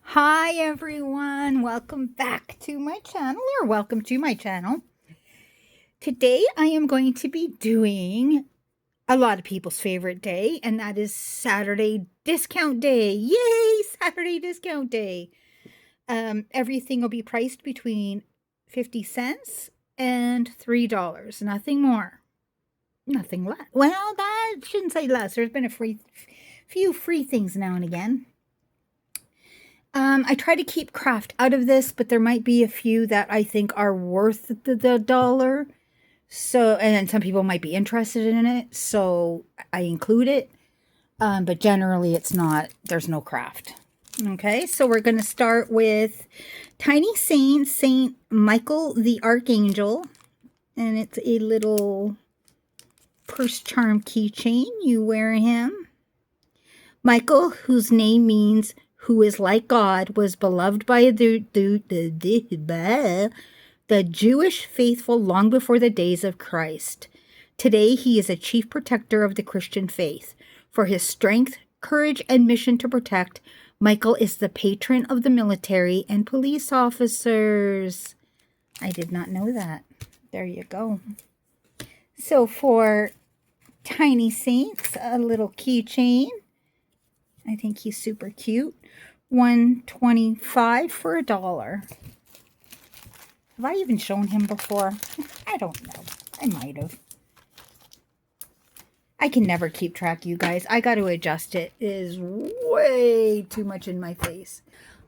Hi everyone, welcome back to my channel, or welcome to my channel. Today I am going to be doing a lot of people's favorite day, and that is Saturday discount day. Yay, Saturday discount day. Everything will be priced between 50 cents and $3, nothing more. Nothing less. Well, that shouldn't say less. There's been a few free things now and again. I try to keep craft out of this, but there might be a few that I think are worth the dollar. So, and some people might be interested in it, so I include it. But generally it's not, there's no craft. Okay, so we're going to start with Tiny Saint, Saint Michael the Archangel. And it's a little purse charm keychain. You wear him. Michael, whose name means who is like God, was beloved by the Jewish faithful long before the days of Christ. Today, he is a chief protector of the Christian faith. For his strength, courage, and mission to protect, Michael is the patron of the military and police officers. I did not know that. There you go. So for Tiny Saints, a little keychain. I think he's super cute. $1.25 for $1. Have I even shown him before? I don't know. I might have. I can never keep track, you guys. I got to adjust it. It is way too much in my face.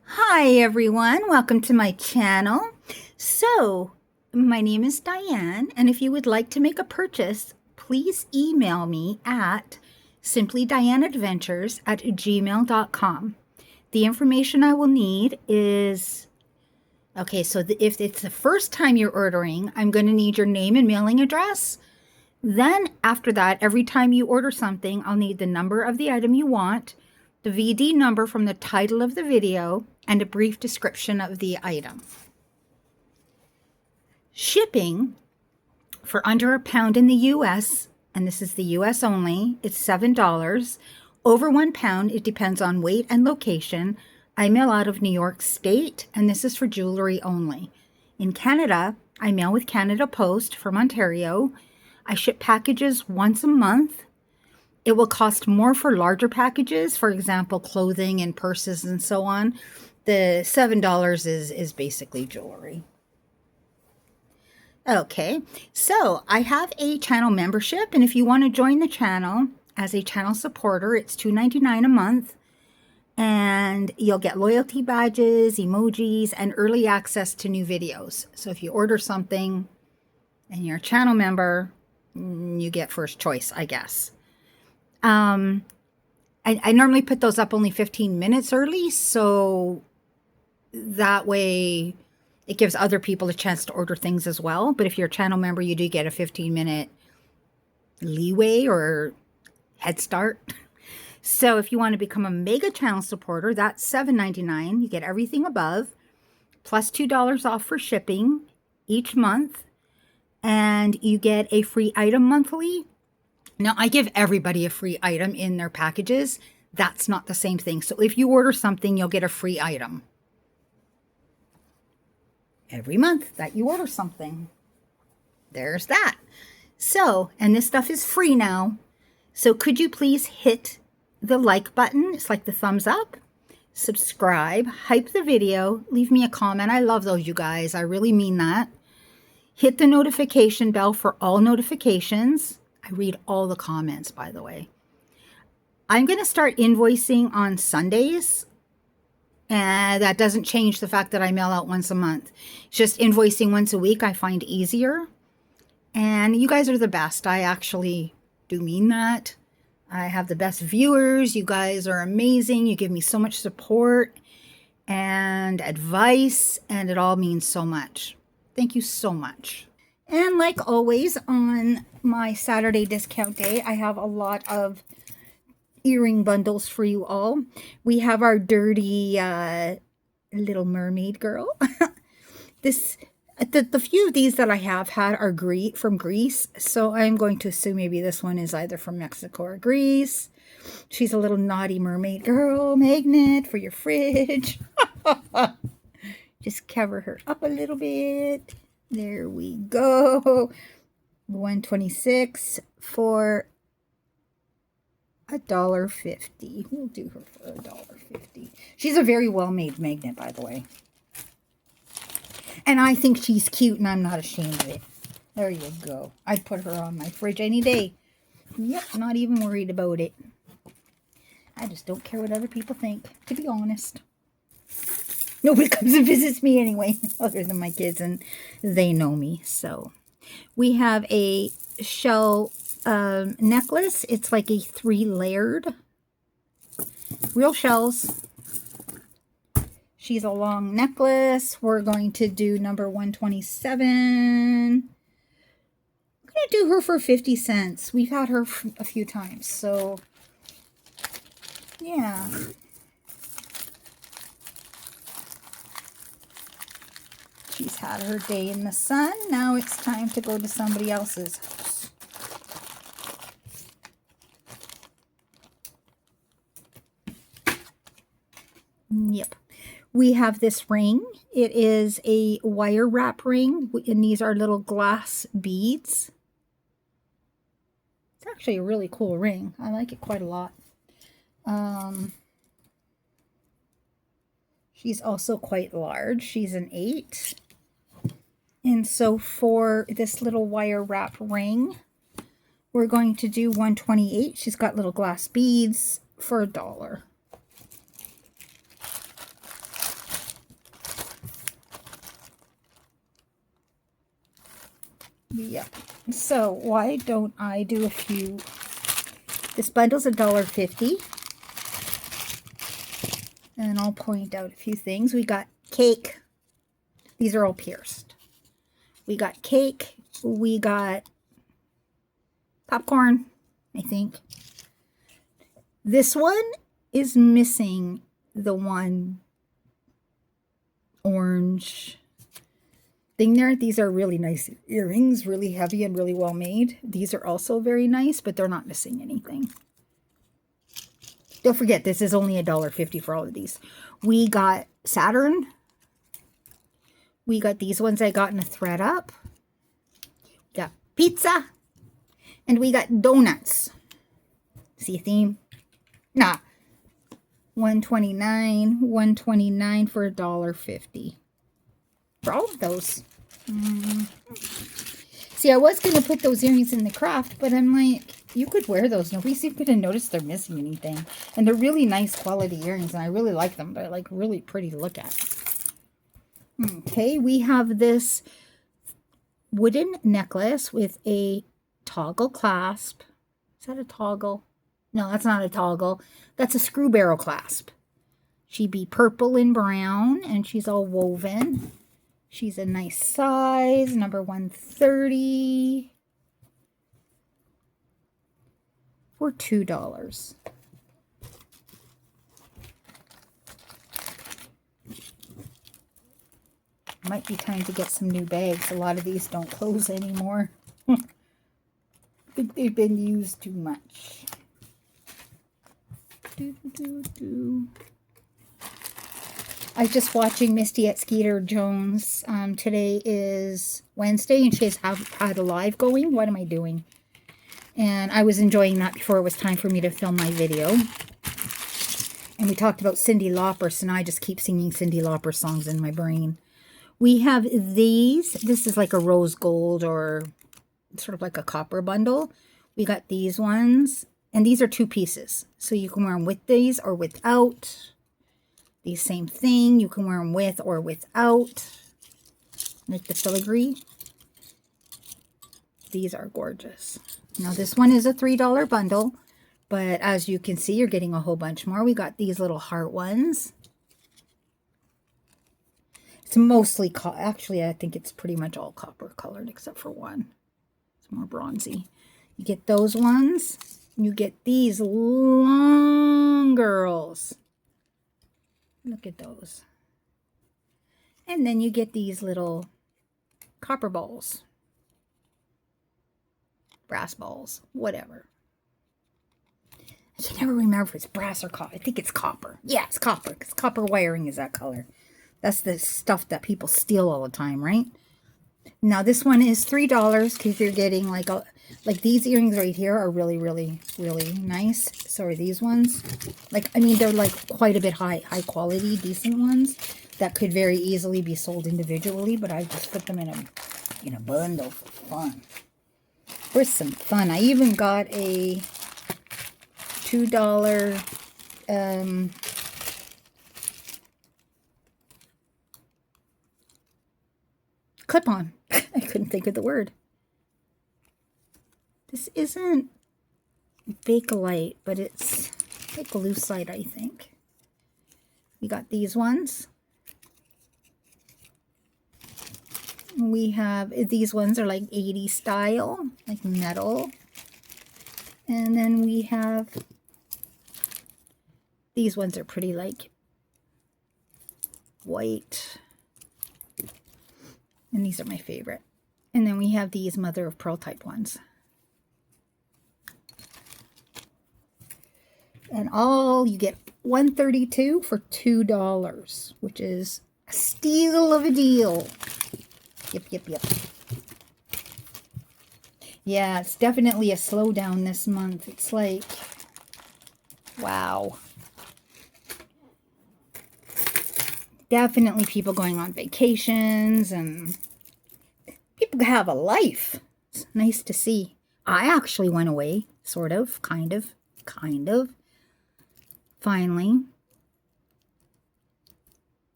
Hi, everyone. Welcome to my channel. So, my name is Diane, and if you would like to make a purchase, please email me at simplydianeadventures@gmail.com. The information I will need is, okay, so if it's the first time you're ordering, I'm going to need your name and mailing address. Then after that, every time you order something, I'll need the number of the item you want, the VD number from the title of the video, and a brief description of the item. Shipping for under £1 in the US, and this is the US only, it's $7. Over £1, it depends on weight and location. I mail out of New York State, and this is for jewelry only. In Canada, I mail with Canada Post from Ontario. I ship packages once a month. It will cost more for larger packages, for example, clothing and purses and so on. The $7 is basically jewelry. Okay, so I have a channel membership, and if you want to join the channel as a channel supporter, it's $2.99 a month, and you'll get loyalty badges, emojis, and early access to new videos. So if you order something and you're a channel member, you get first choice, I guess. I normally put those up only 15 minutes early, so that way it gives other people a chance to order things as well. But if you're a channel member, you do get a 15-minute leeway or head start. So if you want to become a mega channel supporter, that's $7.99. You get everything above, plus $2 off for shipping each month. And you get a free item monthly. Now, I give everybody a free item in their packages. That's not the same thing. So if you order something, you'll get a free item every month that you order something. There's that. So, and this stuff is free now. So could you please hit the like button? It's like the thumbs up. Subscribe, hype the video, leave me a comment. I love those, you guys. I really mean that. Hit the notification bell for all notifications. I read all the comments, by the way. I'm going to start invoicing on Sundays. And that doesn't change the fact that I mail out once a month. It's just invoicing once a week I find easier. And you guys are the best. I actually do mean that. I have the best viewers. You guys are amazing. You give me so much support and advice, and it all means so much. Thank you so much. And like always, on my Saturday discount day, I have a lot of earring bundles for you all. We have our dirty Little Mermaid girl. The few of these that I have had are from Greece, so I'm going to assume maybe this one is either from Mexico or Greece. She's a little naughty mermaid girl magnet for your fridge. Just cover her up a little bit. There we go. 126 for $1.50. We'll do her for $1.50. She's a very well-made magnet, by the way. And I think she's cute, and I'm not ashamed of it. There you go. I'd put her on my fridge any day. Yep, not even worried about it. I just don't care what other people think, to be honest. Nobody comes and visits me anyway, other than my kids, and they know me. So we have a shell necklace. It's like a 3-layered. Real shells. She's a long necklace. We're going to do number 127. I'm going to do her for 50 cents. We've had her a few times, so yeah. She's had her day in the sun. Now it's time to go to somebody else's house. Yep. We have this ring. It is a wire wrap ring, and these are little glass beads. It's actually a really cool ring. I like it quite a lot. She's also quite large. She's an 8. And so for this little wire wrap ring, we're going to do 128. She's got little glass beads for $1. Yep. So why don't I do a few? This bundle's $1.50. And I'll point out a few things. We got cake. These are all pierced. We got cake. We got popcorn, I think. This one is missing the one orange thing there. These are really nice earrings, really heavy and really well made. These are also very nice, but they're not missing anything. Don't forget, this is only $1.50 for all of these. We got Saturn. We got these ones I got in a ThredUp. We got pizza. And we got donuts. See a theme? Nah. $129 for $1.50. For all of those. See, I was going to put those earrings in the craft, but I'm like, you could wear those. Nobody's even going to notice they're missing anything. And they're really nice quality earrings, and I really like them. They're like really pretty to look at. Okay, we have this wooden necklace with a toggle clasp. Is that a toggle? No, that's not a toggle. That's a screw barrel clasp. She'd be purple and brown, and she's all woven. She's a nice size, number 130 for $2. Might be time to get some new bags. A lot of these don't close anymore. I think they've been used too much. I was just watching Misty at Skeeter Jones. Today is Wednesday, and she has had a live going. What am I doing? And I was enjoying that before it was time for me to film my video. And we talked about Cyndi Lauper, and I just keep singing Cyndi Lauper songs in my brain. We have these. This is like a rose gold or sort of like a copper bundle. We got these ones. And these are 2 pieces. So you can wear them with these or without. These same thing. You can wear them with or without. Like the filigree. These are gorgeous. Now this one is a $3 bundle. But as you can see, you're getting a whole bunch more. We got these little heart ones. It's mostly, actually, I think it's pretty much all copper colored except for one. It's more bronzy. You get those ones. You get these long girls. Look at those. And then you get these little copper balls. Brass balls. Whatever. I can never remember if it's brass or copper. I think it's copper. Yeah, it's copper, because copper wiring is that color. That's the stuff that people steal all the time, right? Now this one is $3 because you're getting like these earrings right here are really, really, really nice. So are these ones. Like, I mean, they're like quite a bit high quality, decent ones that could very easily be sold individually, but I just put them in a bundle for fun. For some fun. I even got a $2 clip-on. I couldn't think of the word. This isn't Bakelite, but it's Bakelusite, I think. We got these ones. We have, these ones are like 80s style, like metal. And then we have, these ones are pretty like white. And these are my favorite. And then we have these mother of pearl type ones. And all, you get 132 for $2, which is a steal of a deal. Yep, yep, yep. Yeah, it's definitely a slowdown this month. It's like, wow. Definitely people going on vacations and people have a life. It's nice to see. I actually went away, sort of, kind of. Finally.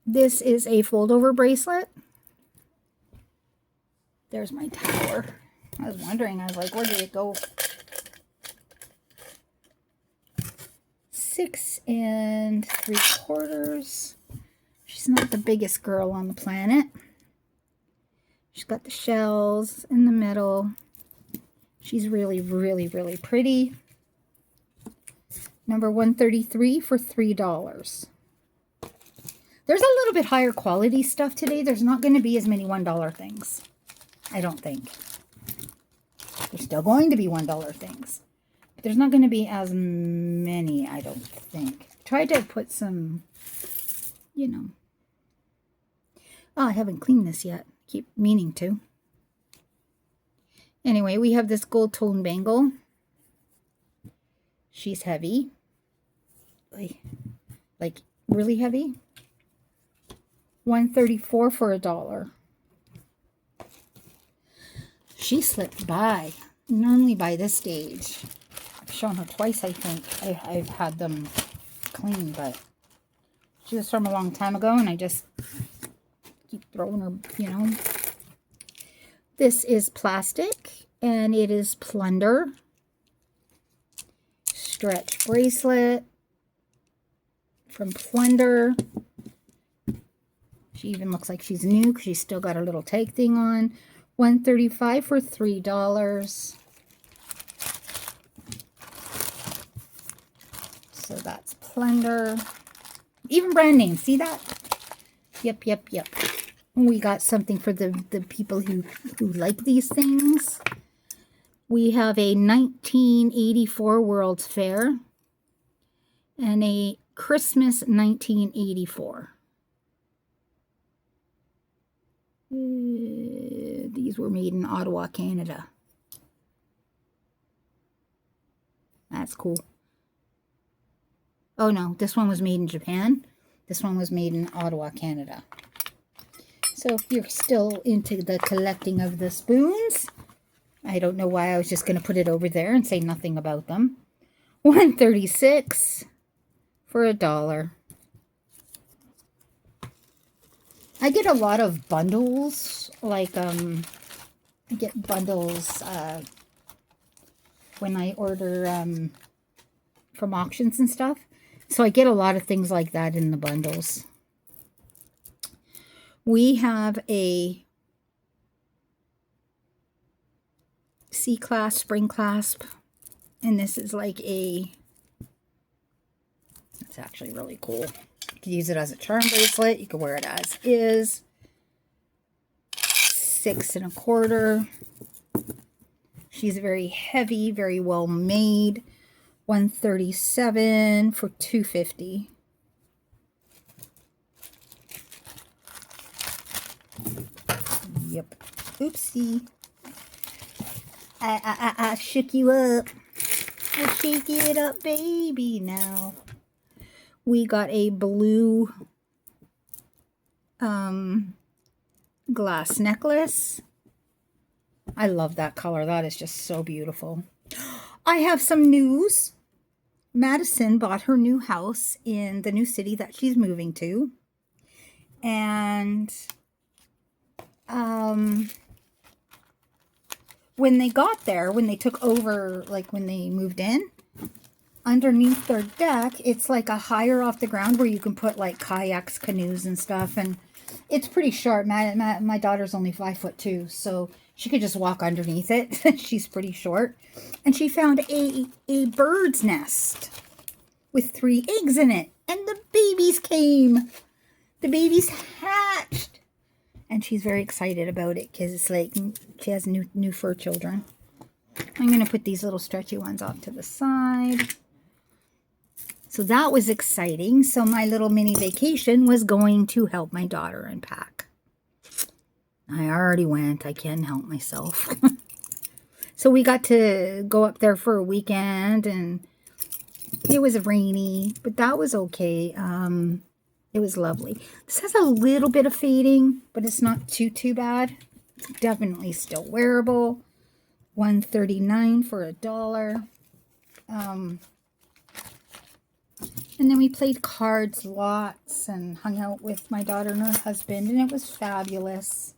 This is a fold-over bracelet. There's my tower. I was wondering, I was like, where did it go? 6 3/4. She's not the biggest girl on the planet. She's got the shells in the middle. She's really, really, really pretty. Number 133 for $3. There's a little bit higher quality stuff today. There's not going to be as many $1 things. I don't think. There's still going to be $1 things. But there's not going to be as many, I don't think. Tried to put some, you know. Oh, I haven't cleaned this yet. Keep meaning to. Anyway, we have this gold tone bangle. She's heavy. Like really heavy. 134 for $1. She slipped by. Normally by this stage. I've shown her twice, I think. I've had them clean, but she was from a long time ago, and I just keep throwing her, you know. This is plastic, and it is plunder. Stretch bracelet from Plunder. She even looks like she's new because she's still got her little tag thing on. $135 for $3. So that's Plunder. Even brand name. See that? Yep, yep, yep. We got something for the people who like these things. We have a 1984 World's Fair and a Christmas 1984. These were made in Ottawa, Canada. That's cool. Oh no, this one was made in Japan. This one was made in Ottawa, Canada. So if you're still into the collecting of the spoons, I don't know why I was just going to put it over there and say nothing about them. $136 for $1. I get a lot of bundles, like I get bundles when I order from auctions and stuff. So I get a lot of things like that in the bundles. We have a C-clasp spring clasp, and this is like it's actually really cool. You can use it as a charm bracelet. You can wear it as is. 6 1/4. She's very heavy, very well made. $137 for $250. Yep. Oopsie. I shook you up. I shake it up, baby, now. We got a blue glass necklace. I love that color. That is just so beautiful. I have some news. Madison bought her new house in the new city that she's moving to. And when they got there, when they took over, like when they moved in, underneath their deck, it's like a higher off the ground where you can put like kayaks, canoes and stuff. And it's pretty short. My daughter's only 5'2", so she could just walk underneath it. She's pretty short. And she found a bird's nest with 3 eggs in it. And the babies came. The babies hatched. And she's very excited about it because it's like she has new fur children. I'm going to put these little stretchy ones off to the side. So that was exciting. So my little mini vacation was going to help my daughter unpack. I already went. I can't help myself. So we got to go up there for a weekend, and it was rainy, but that was okay. It was lovely. This has a little bit of fading, but it's not too bad. It's definitely still wearable. $139 for $1. And then we played cards lots and hung out with my daughter and her husband, and it was fabulous.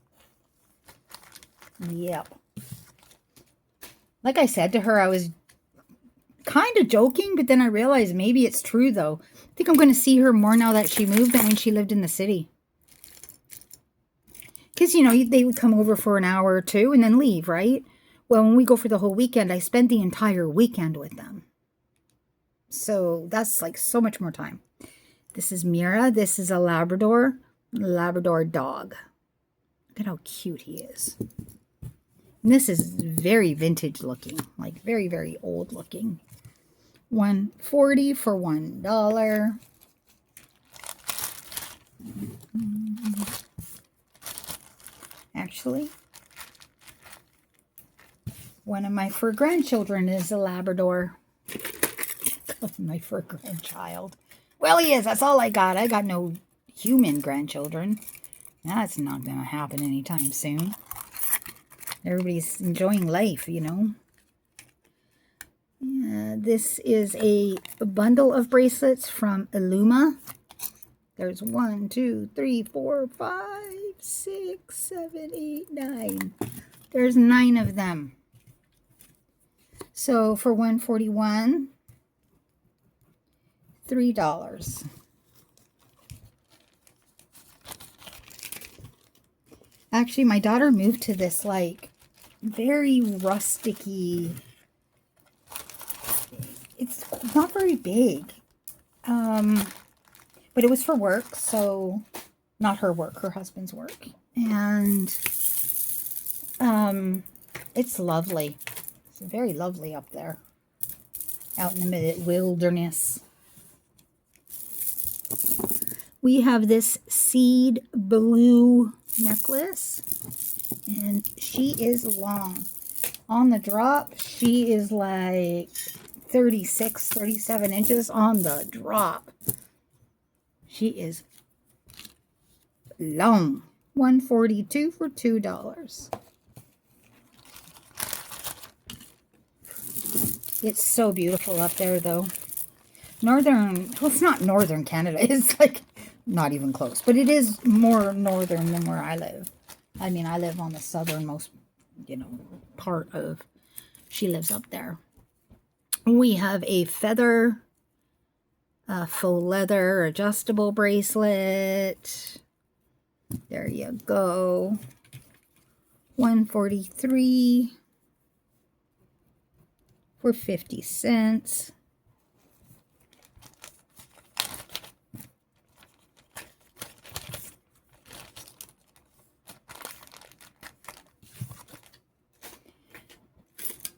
Yep. Like I said to her, I was kind of joking, but then I realized maybe it's true, though. I think I'm going to see her more now that she moved than when she lived in the city. Because, you know, they would come over for an hour or two and then leave, right? Well, when we go for the whole weekend, I spend the entire weekend with them. So that's like so much more time. This is Mira. This is a Labrador dog. Look at how cute he is. And this is very vintage looking, like very, very old looking. $140 for $1. Actually, one of my fur grandchildren is a Labrador. My fur grandchild. Well, he is. That's all I got. I got no human grandchildren. That's not going to happen anytime soon. Everybody's enjoying life, you know. This is a bundle of bracelets from Illuma. There's 1, 2, 3, 4, 5, 6, 7, 8, 9. There's 9 of them. So for $141, $3. Actually, my daughter moved to this like very rusticy. It's not very big, but it was for work, so not her work, her husband's work, and it's lovely. It's very lovely up there, out in the wilderness. We have this seed blue necklace, and she is long. On the drop, she is like 36, 37 inches on the drop. She is long. $142 for $2. It's so beautiful up there, though. Well, it's not northern Canada. It's like not even close, but it is more northern than where I live. I mean, I live on the southernmost, part of, she lives up there. We have a feather, faux leather adjustable bracelet. There you go. $143 for 50 cents.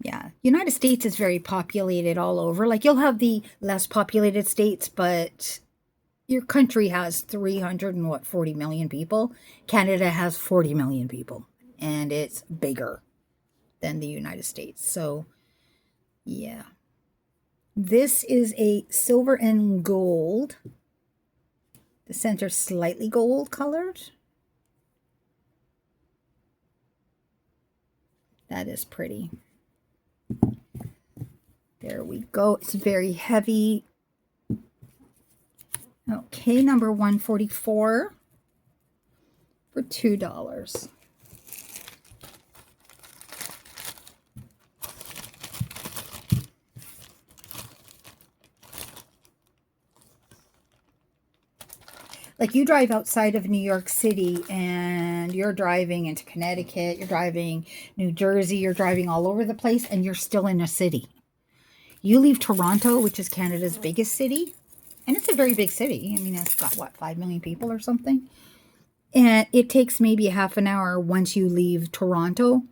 Yeah, United States is very populated all over. Like you'll have the less populated states, but your country has 40 million people. Canada has 40 million people, and it's bigger than the United States. So, yeah. This is a silver and gold. The center slightly gold colored. That is pretty. There we go. It's very heavy. Okay, number 144 for $2. Like you drive outside of New York City and you're driving into Connecticut, you're driving New Jersey, you're driving all over the place and you're still in a city. You leave Toronto, which is Canada's biggest city, and it's a very big city. I mean, it's got, what, 5 million people or something? And it takes maybe half an hour once you leave Toronto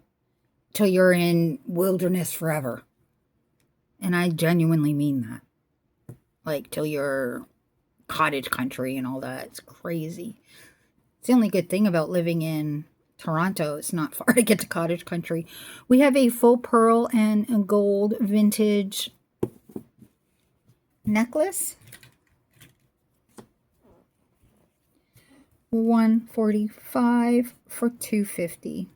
till you're in wilderness forever. And I genuinely mean that. Like, till you're cottage country and all that. It's crazy. It's the only good thing about living in Toronto. It's not far to get to cottage country. We have a faux pearl and a gold vintage necklace. $145 for $250.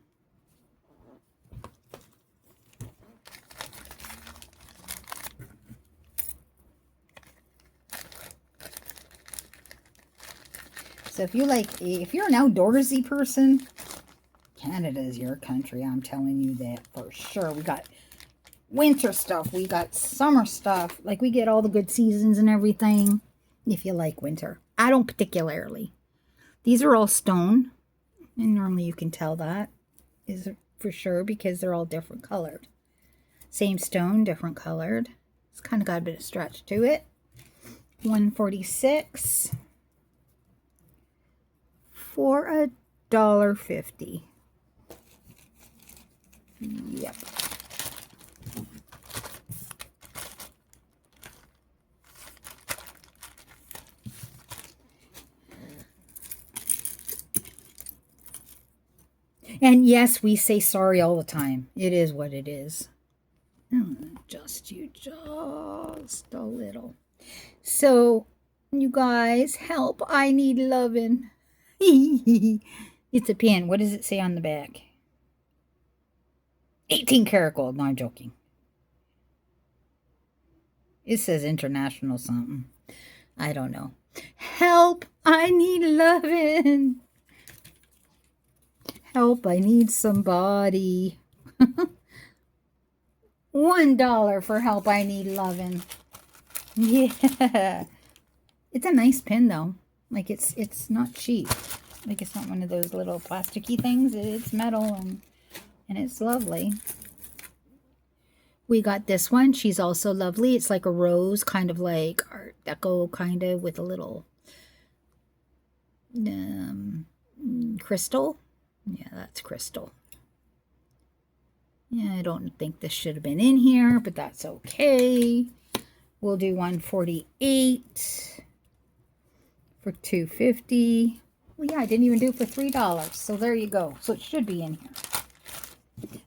So if you're an outdoorsy person, Canada is your country. I'm telling you that for sure. We got winter stuff. We got summer stuff. Like, we get all the good seasons and everything. If you like winter. I don't particularly. These are all stone. And normally you can tell that is for sure because they're all different colored. Same stone, different colored. It's kind of got a bit of stretch to it. $146 for $1.50. Yep. And yes, we say sorry all the time. It is what it is. Just a little. So, you guys, help. I need loving. It's a pin. What does it say on the back? 18 karat gold. No, I'm joking. It says international something. I don't know. Help. I need loving. Help. I need somebody. $1 for help. I need loving. Yeah. It's a nice pin though. Like it's not cheap. Like it's not one of those little plasticky things. It's metal and it's lovely. We got this one. She's also lovely. It's like a rose, kind of like Art Deco, kind of with a little crystal. Yeah, that's crystal. Yeah, I don't think this should have been in here, but that's okay. We'll do 148 for $250. Well, yeah, I didn't even do it for $3. So there you go. So it should be in here.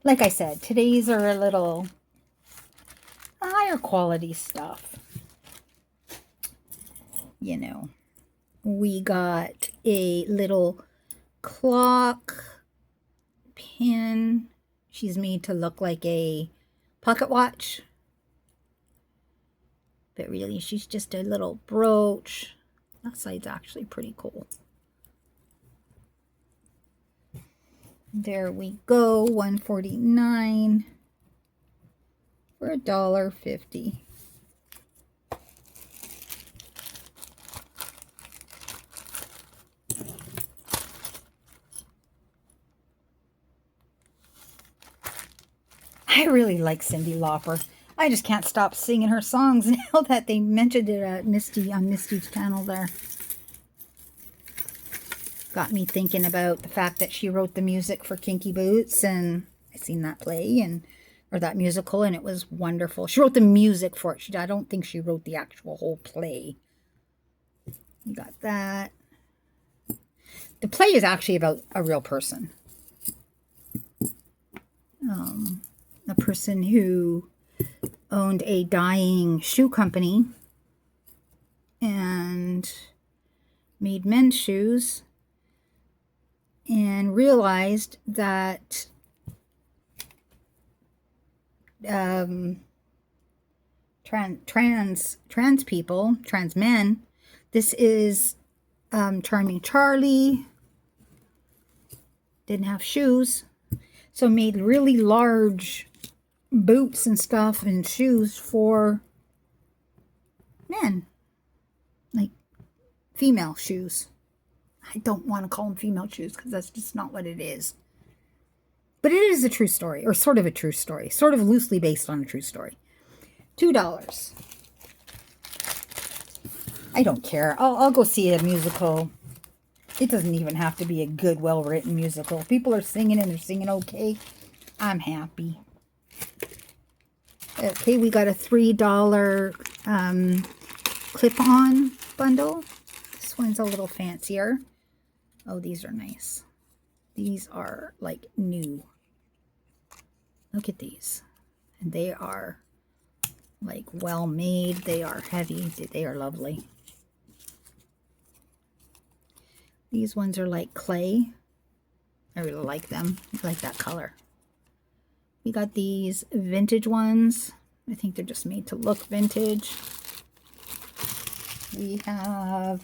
Like I said, today's are a little higher quality stuff. You know, we got a little clock pin. She's made to look like a pocket watch. But really, she's just a little brooch. That side's actually pretty cool. There we go. $149 for $1.50. I really like Cyndi Lauper. I just can't stop singing her songs now that they mentioned it at on Misty's channel there. Got me thinking about the fact that she wrote the music for Kinky Boots, and I seen that play, and or that musical, and it was wonderful. She wrote the music for it. I don't think she wrote the actual whole play. You got that. The play is actually about a real person. A person who owned a dying shoe company and made men's shoes and realized that trans people, trans men, this is Charming Charlie, didn't have shoes, so made really large boots and stuff and shoes for men, like female shoes. I don't want to call them female shoes because that's just not what it is. But it is a true story, or sort of a true story, sort of loosely based on a true story. $2. I don't care. I'll go see a musical. It doesn't even have to be a good, well-written musical. If people are singing and they're singing okay, I'm happy. Okay, we got a $3 clip-on bundle. This one's a little fancier. Oh, these are nice. These are like new. Look at these. And they are like well made. They are heavy. They are lovely. These ones are like clay. I really like them. I like that color. We got these vintage ones. I think they're just made to look vintage. We have,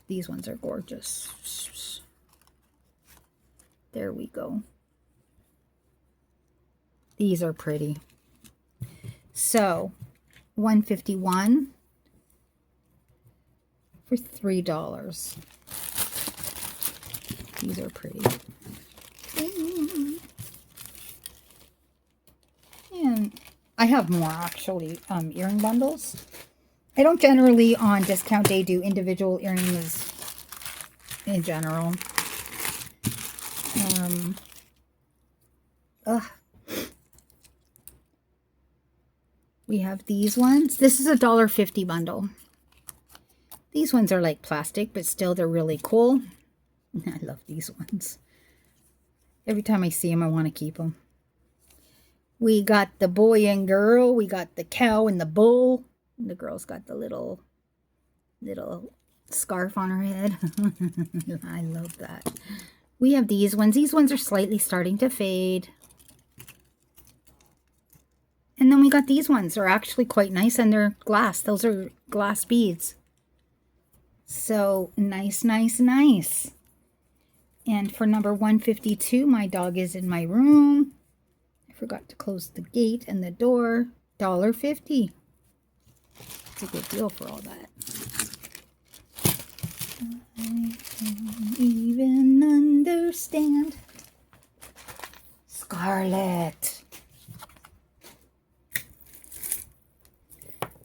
these ones are gorgeous. There we go. These are pretty. So, $151 for $3. These are pretty. And I have more actually earring bundles. I don't generally on discount day do individual earrings in general. We have these ones. This is a $1.50 bundle. These ones are like plastic, but still they're really cool. I love these ones. Every time I see them, I want to keep them. We got the boy and girl. We got the cow and the bull. And the girl's got the little scarf on her head. I love that. We have these ones. These ones are slightly starting to fade. And then we got these ones. They're actually quite nice, and they're glass. Those are glass beads. So nice, nice, nice. And for number 152, my dog is in my room. I forgot to close the gate and the door. $1.50. It's a good deal for all that. I don't even understand. Scarlet.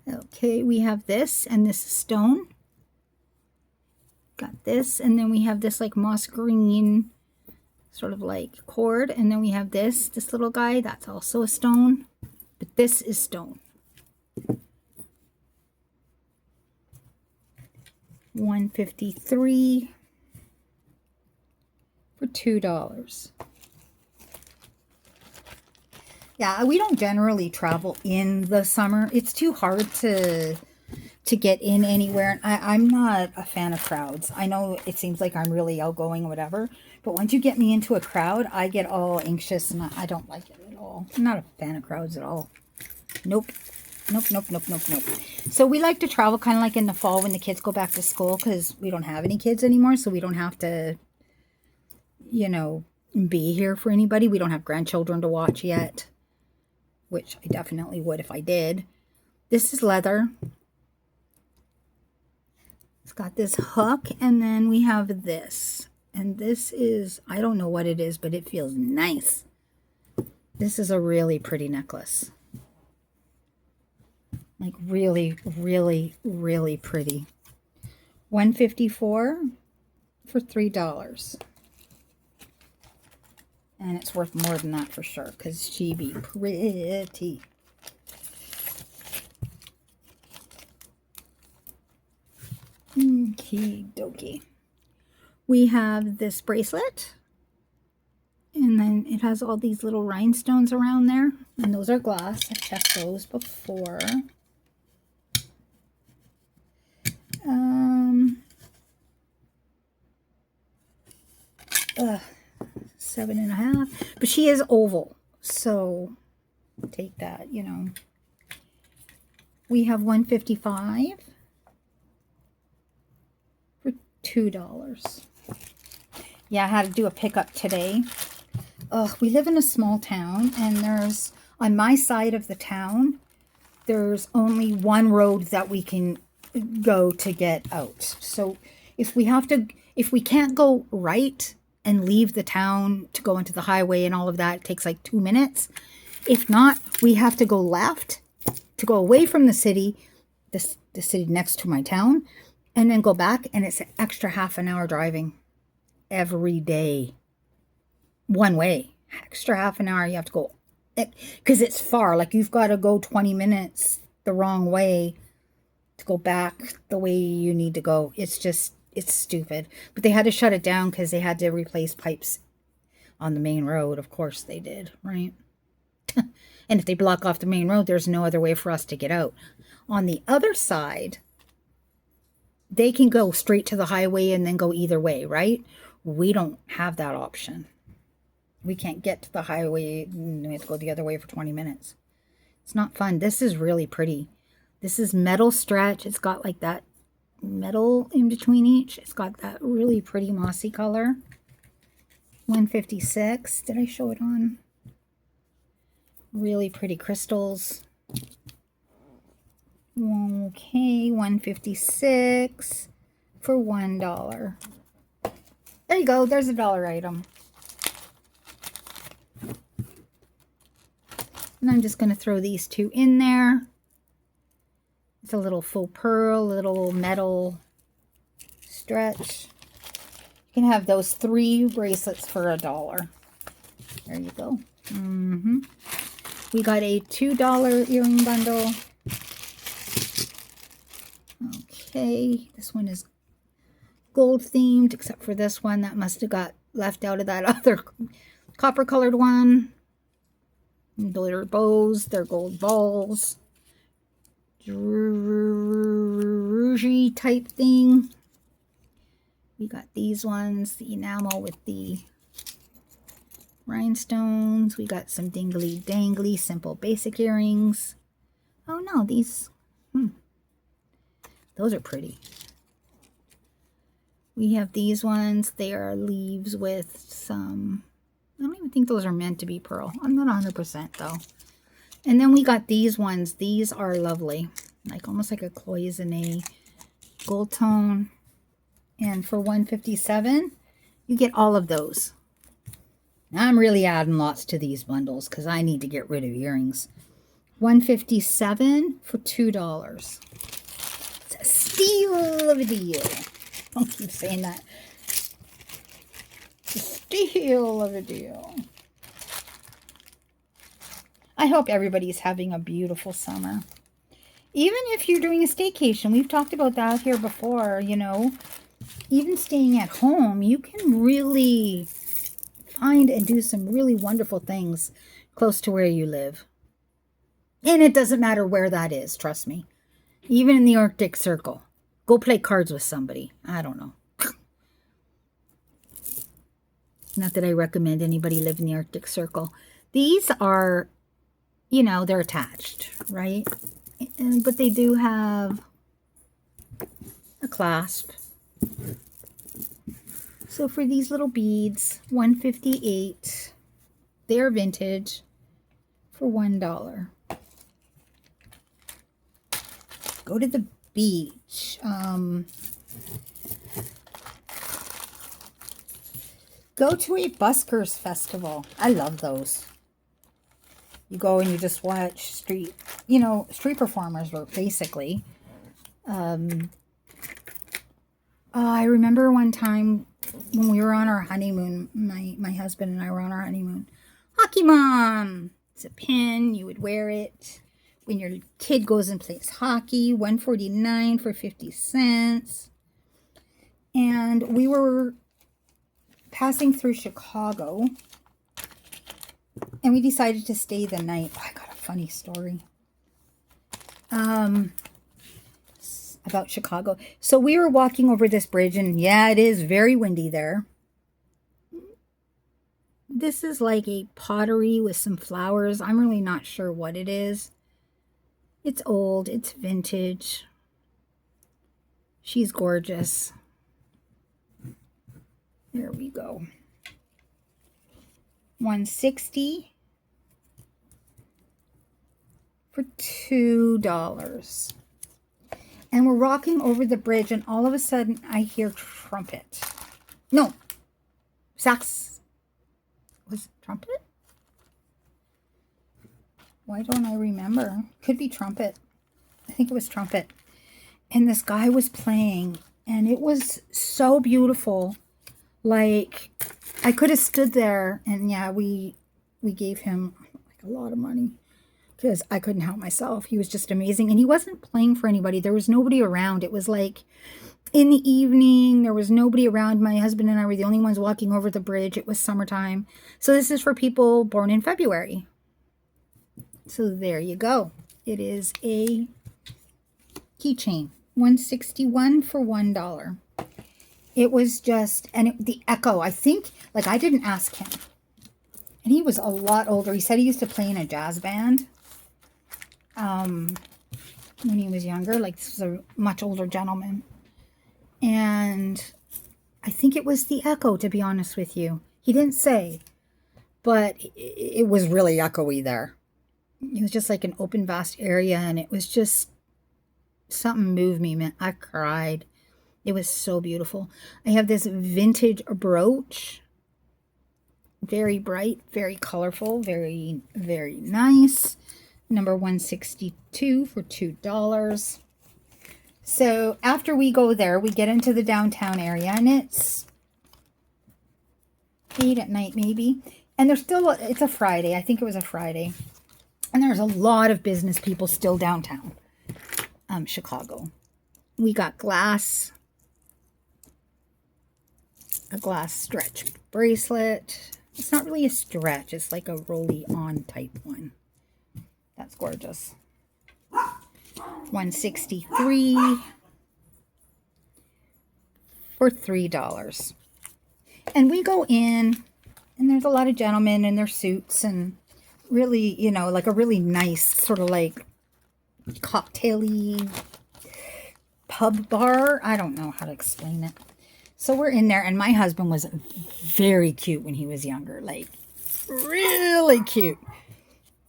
Okay, we have this, and this is stone. Got this, and then we have this like moss green, sort of like cord, and then we have this little guy, that's also a stone, but this is stone. $153 for $2. Yeah, we don't generally travel in the summer. It's too hard to get in anywhere. I'm not a fan of crowds. I know it seems like I'm really outgoing or whatever, but once you get me into a crowd, I get all anxious and I don't like it at all. I'm not a fan of crowds at all. Nope. Nope, nope, nope, nope, nope. So we like to travel kind of like in the fall when the kids go back to school, because we don't have any kids anymore, so we don't have to, you know, be here for anybody. We don't have grandchildren to watch yet, which I definitely would if I did. This is leather. It's got this hook, and then we have this. And this is, I don't know what it is, but it feels nice. This is a really pretty necklace. Like really, really, really pretty. $154 for $3. And it's worth more than that for sure, because she be pretty. Okie dokie. We have this bracelet. And then it has all these little rhinestones around there. And those are glass. I've checked those before. $7.5. But she is oval. So take that, you know. We have $155 for $2. Yeah, I had to do a pickup today. We live in a small town, and there's, on my side of the town, there's only one road that we can go to get out. So if we can't go right and leave the town to go into the highway and all of that, it takes like 2 minutes. If not, we have to go left to go away from the city, the city next to my town, and then go back, and it's an extra half an hour driving every day. One way. Extra half an hour you have to go. Because it's far. Like, you've got to go 20 minutes the wrong way to go back the way you need to go. It's just, it's stupid. But they had to shut it down because they had to replace pipes on the main road. Of course they did, right? And if they block off the main road, there's no other way for us to get out. On the other side, they can go straight to the highway and then go either way, right? We don't have that option. We can't get to the highway and we have to go the other way for 20 minutes. It's not fun. This is really pretty. This is metal stretch. It's got like that metal in between each. It's got that really pretty mossy color. $156. Did I show it on? Really pretty crystals. Okay, $156 for $1. There you go. There's a dollar item. And I'm just going to throw these two in there. It's a little faux pearl, little metal stretch. You can have those 3 bracelets for $1. There you go. We got a $2 earring bundle. Okay, this one is gold themed, except for this one that must have got left out of that other copper colored one. Glitter bows, they're gold balls. Rouge type thing. We got these ones, the enamel with the rhinestones. We got some dingly dangly simple basic earrings. Oh no, these, those are pretty. We have these ones. They are leaves with some, I don't even think those are meant to be pearl. I'm not 100% though. And then we got these ones. These are lovely. Like almost like a cloisonne gold tone. And for $157, you get all of those. Now I'm really adding lots to these bundles because I need to get rid of earrings. $157 for $2. It's a steal of a deal. Don't keep saying that. It's a steal of a deal. I hope everybody's having a beautiful summer. Even if you're doing a staycation, we've talked about that here before, you know. Even staying at home, you can really find and do some really wonderful things close to where you live. And it doesn't matter where that is, trust me. Even in the Arctic Circle. Go play cards with somebody. I don't know. Not that I recommend anybody live in the Arctic Circle. These are, you know, they're attached, right? But they do have a clasp. So for these little beads, $158. They're vintage for $1. Go to the beach. Go to a buskers festival. I love those. You go and you just watch street performers, basically. I remember one time when we were on our honeymoon. My husband and I were on our honeymoon. Hockey Mom. It's a pin. You would wear it when your kid goes and plays hockey. $1.49 for 50 cents. And we were passing through Chicago, and we decided to stay the night. Oh, I got a funny story about Chicago. So we were walking over this bridge, and yeah, it is very windy there. This is like a pottery with some flowers. I'm really not sure what it is. It's old. It's vintage. She's gorgeous. There we go. $1.60 for $2. And we're walking over the bridge, and all of a sudden I hear trumpet. No, sax. Was it trumpet? Why don't I remember? Could be trumpet. I think it was trumpet. And this guy was playing, and it was so beautiful. Like, I could have stood there, and yeah, we gave him like a lot of money because I couldn't help myself. He was just amazing, and he wasn't playing for anybody. There was nobody around. It was like in the evening. There was nobody around. My husband and I were the only ones walking over the bridge. It was summertime. So this is for people born in February. So there you go. It is a keychain. $1.61 for $1. It was just, and the echo, I think, like I didn't ask him. And he was a lot older. He said he used to play in a jazz band when he was younger. Like, this was a much older gentleman. And I think it was the echo, to be honest with you. He didn't say, but it was really echoey there. It was just like an open, vast area, and it was just, something moved me, man. I cried. It was so beautiful. I have this vintage brooch. Very bright, very colorful, very, very nice. Number 162 for $2. So after we go there, we get into the downtown area, and it's 8 at night maybe. And there's still, it's a Friday. I think it was a Friday. And there's a lot of business people still downtown Chicago. We got a glass stretch bracelet. It's not really a stretch. It's like a rolly-on type one. That's gorgeous. $163 for $3. And we go in, and there's a lot of gentlemen in their suits, and really, you know, like a really nice sort of like cocktail-y pub bar. I don't know how to explain it. So we're in there, and my husband was very cute when he was younger, like really cute.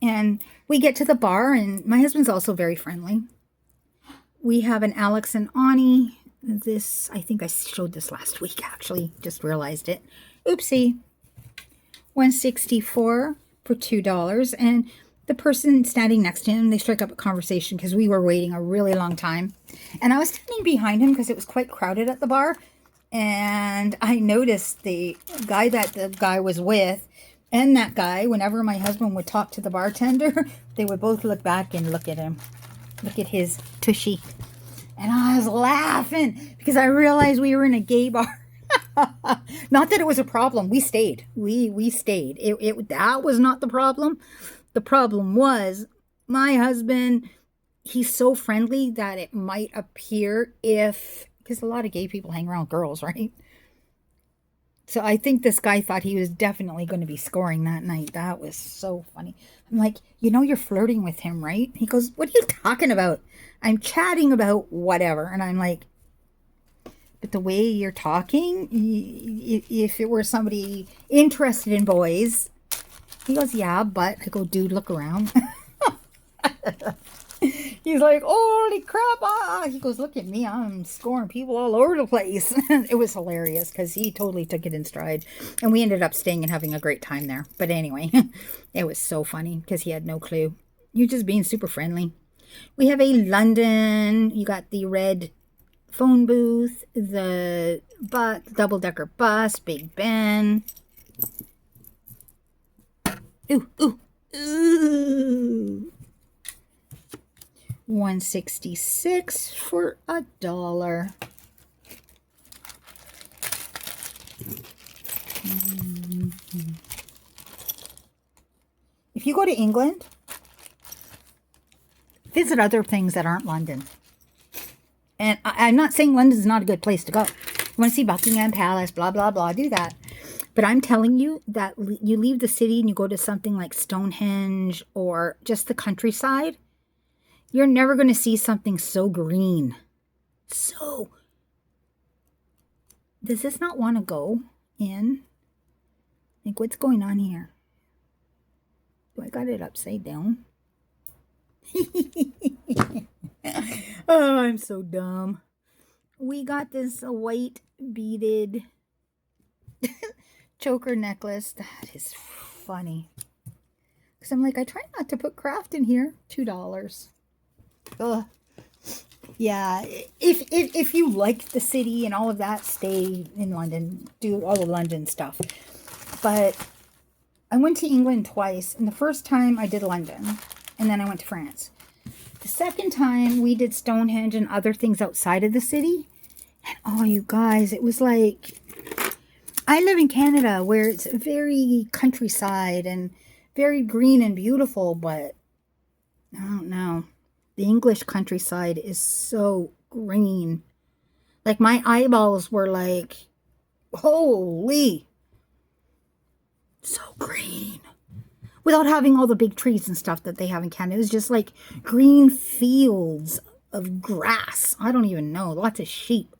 And we get to the bar, and my husband's also very friendly. We have an Alex and Ani. This, I think I showed this last week, actually. Just realized it. Oopsie. $164 for $2. And the person standing next to him, they strike up a conversation because we were waiting a really long time. And I was standing behind him because it was quite crowded at the bar. And I noticed the guy that the guy was with and that guy, whenever my husband would talk to the bartender, they would both look back and look at him. Look at his tushy. And I was laughing because I realized we were in a gay bar. Not that it was a problem. We stayed. We stayed. That was not the problem. The problem was my husband, he's so friendly that it might appear because a lot of gay people hang around with girls, right? So I think this guy thought he was definitely going to be scoring that night. That was so funny. I'm like, you know, you're flirting with him, right? He goes, what are you talking about? I'm chatting about whatever. And I'm like, but the way you're talking, if it were somebody interested in boys, he goes, yeah, but I go, dude, look around. He's like, holy crap. He goes, look at me. I'm scoring people all over the place. It was hilarious because he totally took it in stride. And we ended up staying and having a great time there. But anyway, it was so funny because he had no clue. You're just being super friendly. We have a London. You got the red phone booth, the double-decker bus, Big Ben. Ooh, ooh, ooh. 166 for $1. If you go to England, visit other things that aren't London. And I'm not saying London's not a good place to go. You want to see Buckingham Palace, blah, blah, blah, do that. But I'm telling you that you leave the city and you go to something like Stonehenge or just the countryside, you're never going to see something so green. So, does this not want to go in? Like, what's going on here? Do I got it upside down? Oh, I'm so dumb. We got this white beaded choker necklace. That is funny. Because I'm like, I try not to put craft in here. $2. Ugh. Yeah, if you like the city and all of that, stay in London. Do all the London stuff. But I went to England twice. And the first time I did London. And then I went to France. The second time we did Stonehenge and other things outside of the city. And oh, you guys, it was like, I live in Canada where it's very countryside and very green and beautiful, but I don't know. The English countryside is so green. Like my eyeballs were like, holy, so green. Without having all the big trees and stuff that they have in Canada. It was just like green fields of grass. I don't even know. Lots of sheep.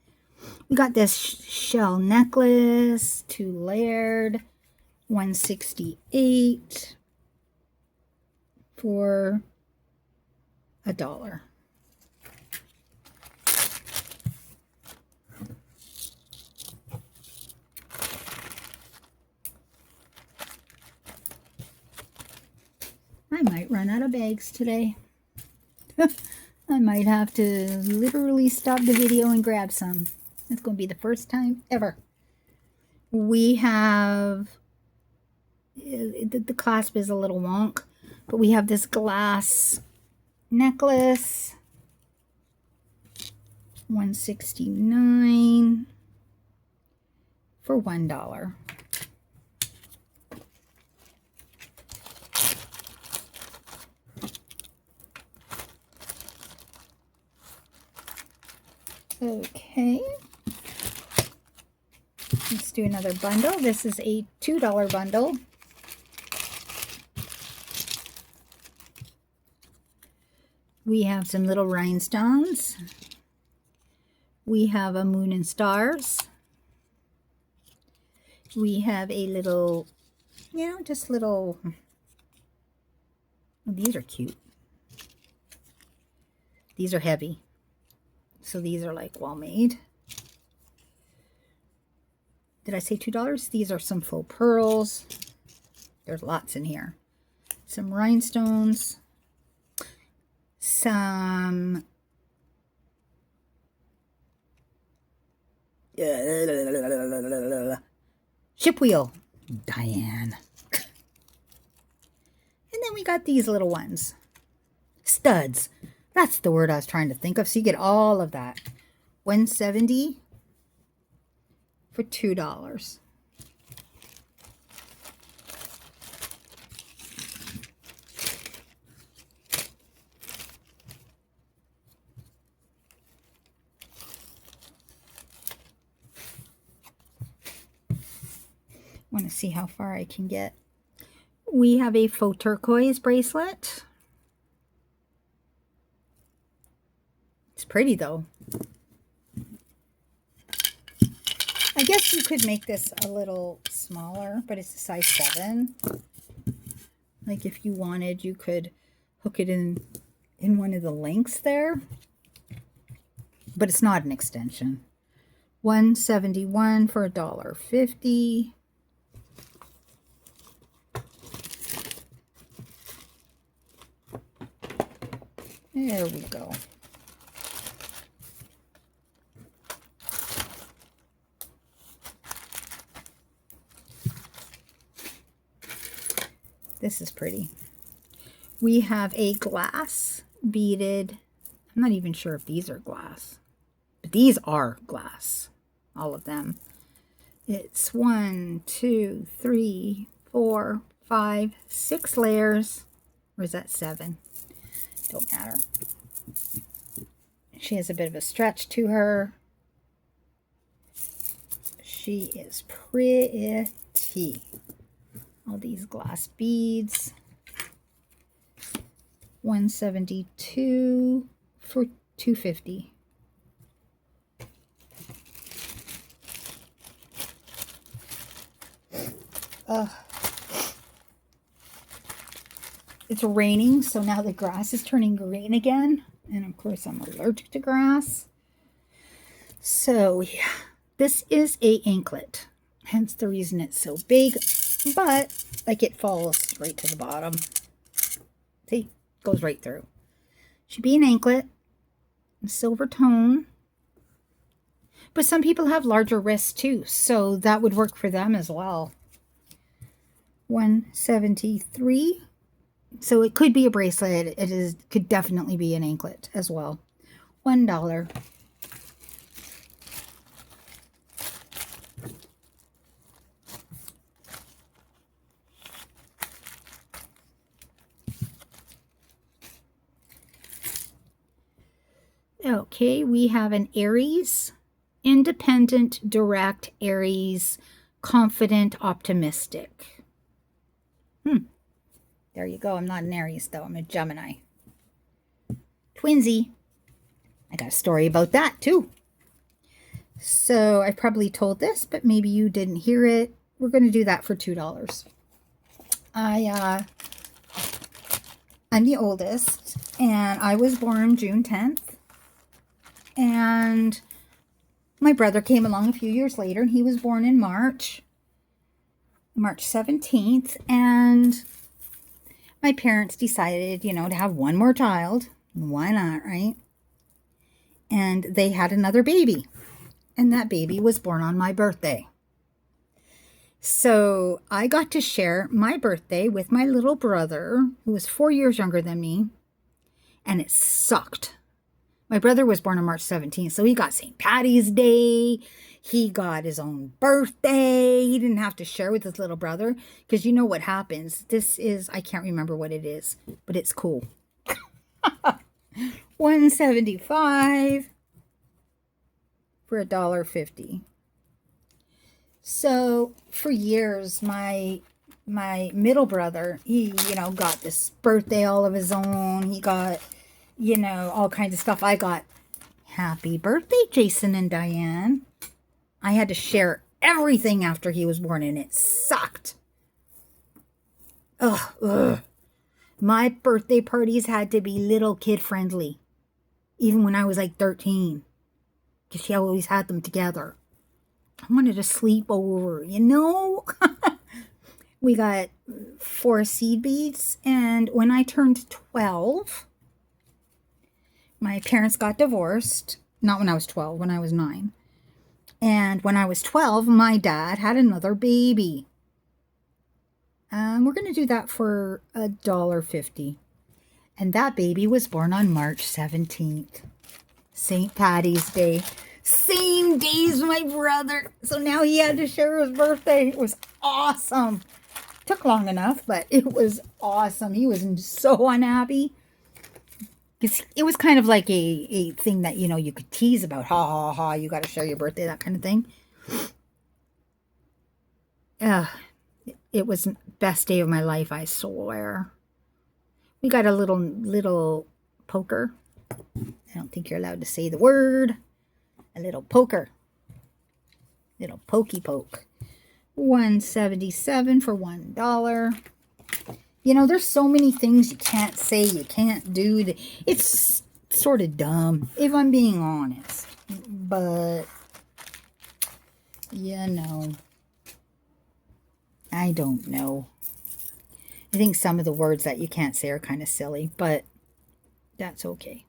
We got this shell necklace, 2 layered, 168 for $1. I might run out of bags today. I might have to literally stop the video and grab some. It's going to be the first time ever. We have, the clasp is a little wonk, but we have this glass necklace, 169 for $1. Okay, let's do another bundle. This is a $2 bundle. We have some little rhinestones. We have a moon and stars. We have a little, just little, these are cute. These are heavy. So these are like well made. Did I say $2? These are some faux pearls. There's lots in here. Some rhinestones. Some ship wheel. Diane. And then we got these little ones. Studs. That's the word I was trying to think of. So you get all of that. 170 for $2. Want to see how far I can get. We have a faux turquoise bracelet. It's pretty though. I guess you could make this a little smaller, but it's a size 7. Like if you wanted, you could hook it in one of the links there. But it's not an extension. 171 for $1.50. There we go. This is pretty. We have a glass beaded. I'm not even sure if these are glass, but these are glass. All of them. It's 1, 2, 3, 4, 5, 6 layers. Or is that 7? Don't matter. She has a bit of a stretch to her. She is pretty. All these glass beads. 172 for $250. It's raining, so now the grass is turning green again. And of course, I'm allergic to grass. So, yeah, this is a anklet. Hence the reason it's so big. But, like, it falls right to the bottom. See? Goes right through. Should be an anklet. Silver tone. But some people have larger wrists, too. So, that would work for them as well. 173. So it could be a bracelet. Could definitely be an anklet as well. $1. Okay, we have an Aries, independent, direct, Aries, confident, optimistic. There you go. I'm not an Aries, though. I'm a Gemini. Twinsy. I got a story about that, too. So, I probably told this, but maybe you didn't hear it. We're going to do that for $2. I'm the oldest, and I was born June 10th. And my brother came along a few years later, and he was born in March 17th, and my parents decided, to have one more child. Why not, right? And they had another baby. And that baby was born on my birthday. So I got to share my birthday with my little brother, who was 4 years younger than me. And it sucked. My brother was born on March 17th, so he got St. Patty's Day. He got his own birthday. He didn't have to share with his little brother. Because you know what happens. This is, I can't remember what it is. But it's cool. 175 for $1.50. So, for years, my middle brother, he, got this birthday all of his own. He got, all kinds of stuff. I got, happy birthday, Jason and Diane. I had to share everything after he was born, and it sucked. Ugh. My birthday parties had to be little kid friendly, even when I was like 13, because she always had them together. I wanted to sleep over, We got 4 seed beads, and when I turned 12, my parents got divorced. Not when I was 12, when I was 9. And when I was 12, my dad had another baby. We're going to do that for $1.50. And that baby was born on March 17th. St. Patty's Day. Same day as my brother. So now he had to share his birthday. It was awesome. Took long enough, but it was awesome. He was so unhappy. Because it was kind of like a thing that, you could tease about. Ha, ha, ha, you got to share your birthday, that kind of thing. It was the best day of my life, I swear. We got a little poker. I don't think you're allowed to say the word. A little poker. Little pokey poke. $1.77 for $1. There's so many things you can't say, you can't do. It's sort of dumb, if I'm being honest. But, I don't know. I think some of the words that you can't say are kind of silly, but that's okay.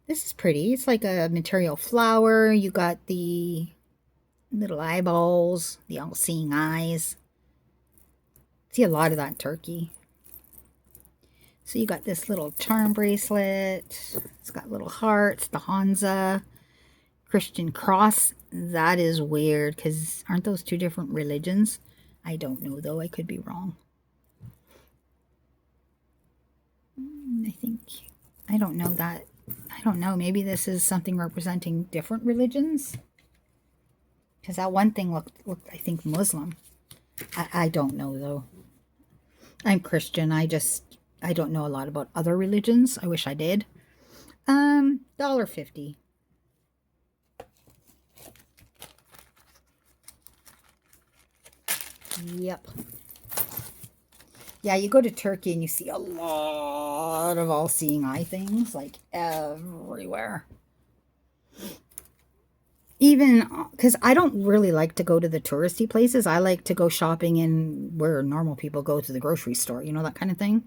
This is pretty. It's like a material flower. You got the little eyeballs, the all-seeing eyes. See a lot of that in Turkey. So you got this little charm bracelet. It's got little hearts, the Hansa, Christian cross. That is weird because aren't those two different religions? I don't know though. I could be wrong. I don't know that. I don't know. Maybe this is something representing different religions. Because that one thing looked, I think, Muslim. I don't know though. I'm Christian. I don't know a lot about other religions. I wish I did. $1.50. Yep. Yeah, you go to Turkey and you see a lot of all-seeing eye things, like everywhere. Even because I don't really like to go to the touristy places. I like to go shopping in where normal people go to the grocery store, you know, that kind of thing.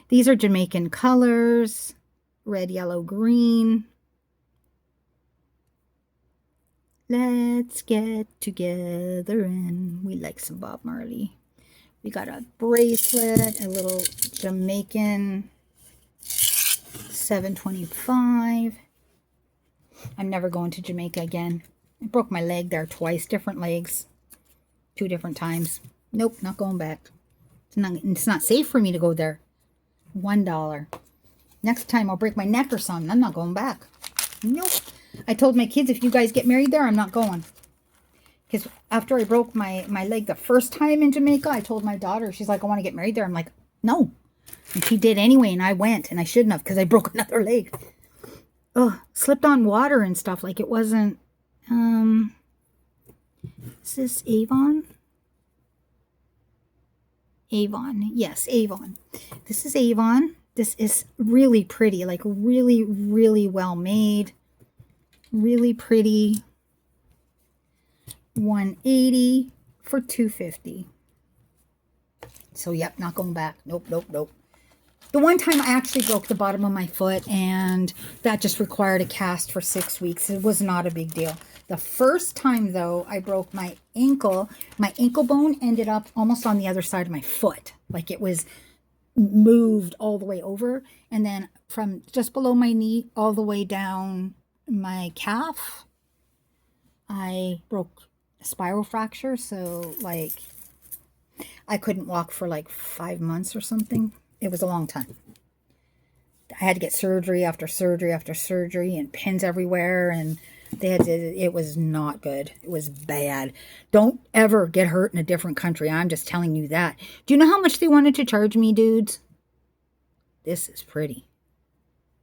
These are Jamaican colors, red, yellow, green. Let's get together and we like some Bob Marley. We got a bracelet, a little Jamaican 725. I'm never going to Jamaica again. I broke my leg there twice, different legs, 2 different times. Nope, not going back. It's not safe for me to go there. $1. Next time I'll break my neck or something. I'm not going back. Nope. I told my kids, if you guys get married there, I'm not going. Because after I broke my leg the first time in Jamaica, I told my daughter, she's like, I want to get married there. I'm like, no. And she did anyway, and I went, and I shouldn't have because I broke another leg. Oh, slipped on water and stuff like it wasn't. Is this Avon? Avon. Yes, Avon. This is Avon. This is really pretty, like really, really well made. Really pretty. $180 for $250. So, yep, not going back. Nope, nope, nope. The one time I actually broke the bottom of my foot, and that just required a cast for 6 weeks. It was not a big deal. The first time, though, I broke my ankle bone ended up almost on the other side of my foot. Like it was moved all the way over. And then from just below my knee all the way down my calf, I broke a spiral fracture. So, like, I couldn't walk for like 5 months or something. It was a long time. I had to get surgery after surgery after surgery and pins everywhere, and it was not good. It was bad. Don't ever get hurt in a different country. I'm just telling you that. Do you know how much they wanted to charge me, dudes? This is pretty.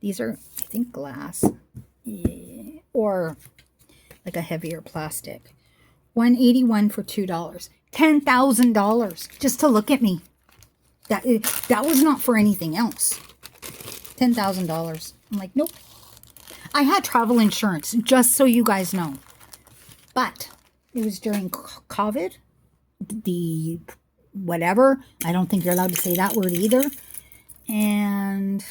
These are, I think, glass. Yeah. Or like a heavier plastic. $181 for $2. $10,000 just to look at me. That was not for anything else. $10,000. I'm like, nope. I had travel insurance, just so you guys know. But it was during COVID. The whatever. I don't think you're allowed to say that word either. And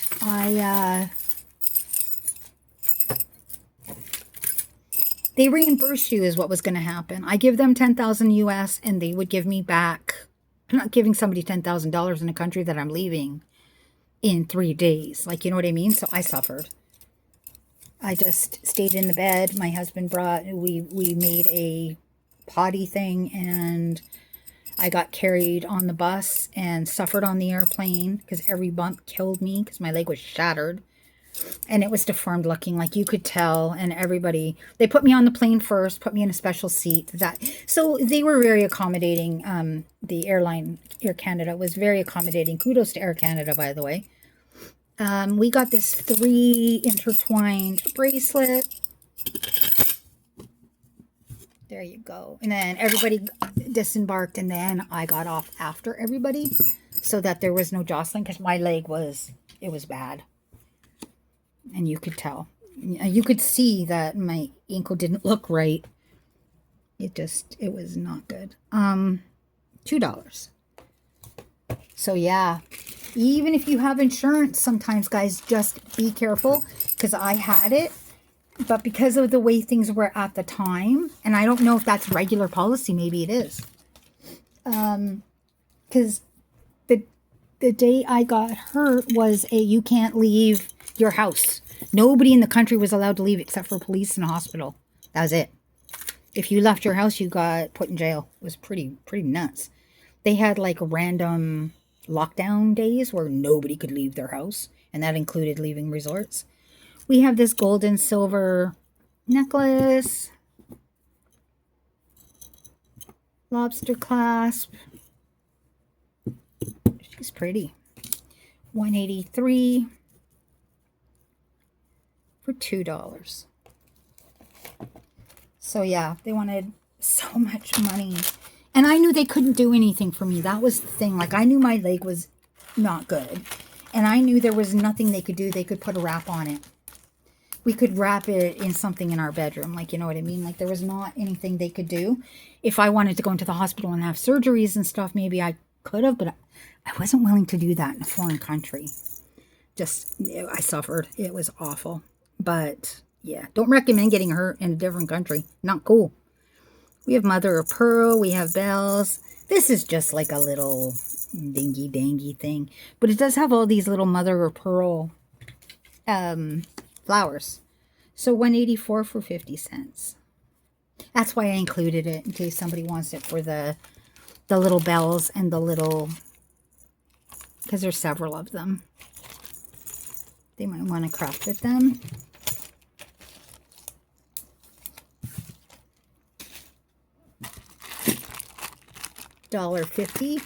they reimburse you is what was going to happen. I give them $10,000 US and they would give me back. I'm not giving somebody $10,000 in a country that I'm leaving in 3 days. Like, you know what I mean? So I suffered. I just stayed in the bed. My husband we made a potty thing, and I got carried on the bus and suffered on the airplane because every bump killed me because my leg was shattered. And it was deformed looking, like you could tell. And everybody, they put me on the plane first, put me in a special seat. So they were very accommodating. The airline, Air Canada, was very accommodating. Kudos to Air Canada, by the way. We got this 3 intertwined bracelet. There you go. And then everybody disembarked, and then I got off after everybody so that there was no jostling because my leg was bad. And you could tell. You could see that my ankle didn't look right. It was not good. $2. So yeah, even if you have insurance, sometimes, guys, just be careful, because I had it, but because of the way things were at the time, and I don't know if that's regular policy, maybe it is. Because the day I got hurt was you can't leave your house. Nobody in the country was allowed to leave except for police and a hospital. That was it. If you left your house, you got put in jail. It was pretty nuts. They had like random lockdown days where nobody could leave their house, and that included leaving resorts. We have this gold and silver necklace, lobster clasp. She's pretty. $183 for $2. So yeah, they wanted so much money. And I knew they couldn't do anything for me. That was the thing. Like, I knew my leg was not good. And I knew there was nothing they could do. They could put a wrap on it. We could wrap it in something in our bedroom. Like, you know what I mean? Like, there was not anything they could do. If I wanted to go into the hospital and have surgeries and stuff, maybe I could have. But I wasn't willing to do that in a foreign country. I suffered. It was awful. But, yeah. Don't recommend getting hurt in a different country. Not cool. We have mother of pearl. We have bells. This is just like a little dingy-dangy thing. But it does have all these little mother of pearl flowers. So $184 for 50 cents. That's why I included it, in case somebody wants it for the little bells and the little... Because there's several of them. They might want to craft with them. $1.50.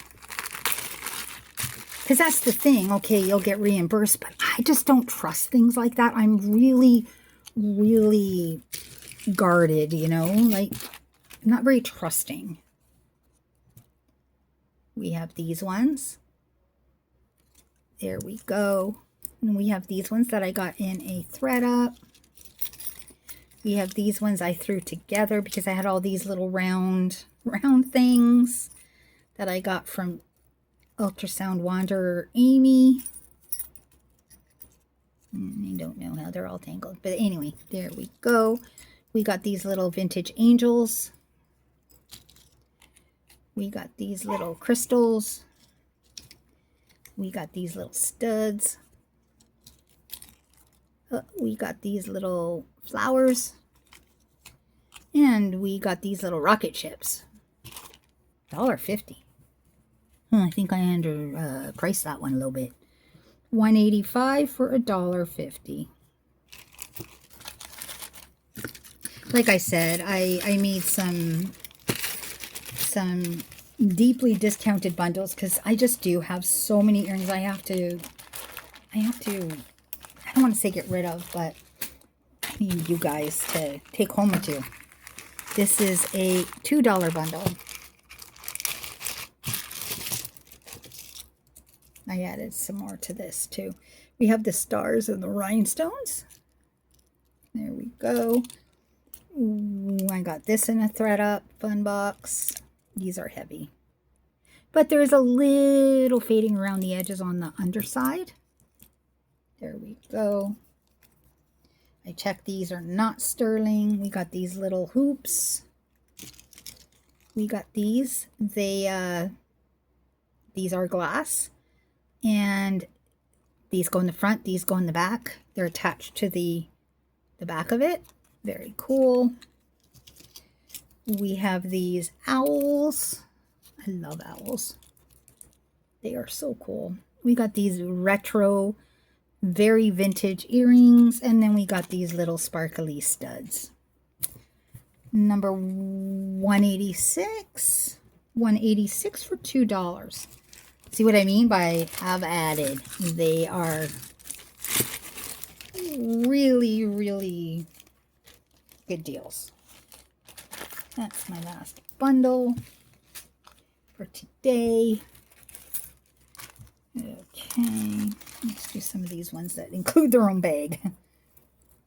Because that's the thing. Okay, you'll get reimbursed, but I just don't trust things like that. I'm really, really guarded, you know? Like, I'm not very trusting. We have these ones. There we go. And we have these ones that I got in a ThredUp. We have these ones I threw together because I had all these little round things that I got from Ultrasound Wanderer Amy. I don't know how they're all tangled. But anyway, there we go. We got these little vintage angels. We got these little crystals. We got these little studs. We got these little flowers. And we got these little rocket ships. $1.50. I think I underpriced that one a little bit. $1.85 for $1.50. Like I said, I made some deeply discounted bundles because I just do have so many earrings I don't want to say get rid of, but I need you guys to take home with you. This is a $2 bundle. I added some more to this too. We have the stars and the rhinestones. There we go. Ooh, I got this in a ThredUp fun box. These are heavy. But there's a little fading around the edges on the underside. There we go. I checked these are not sterling. We got these little hoops. We got these. These are glass. And these go in the front, these go in the back. They're attached to the back of it. Very cool. We have these owls. I love owls. They are so cool. We got these retro, very vintage earrings. And then we got these little sparkly studs. Number 186. 186 for $2. See what I mean by have added? They are really, really good deals. That's my last bundle for today. Okay, let's do some of these ones that include their own bag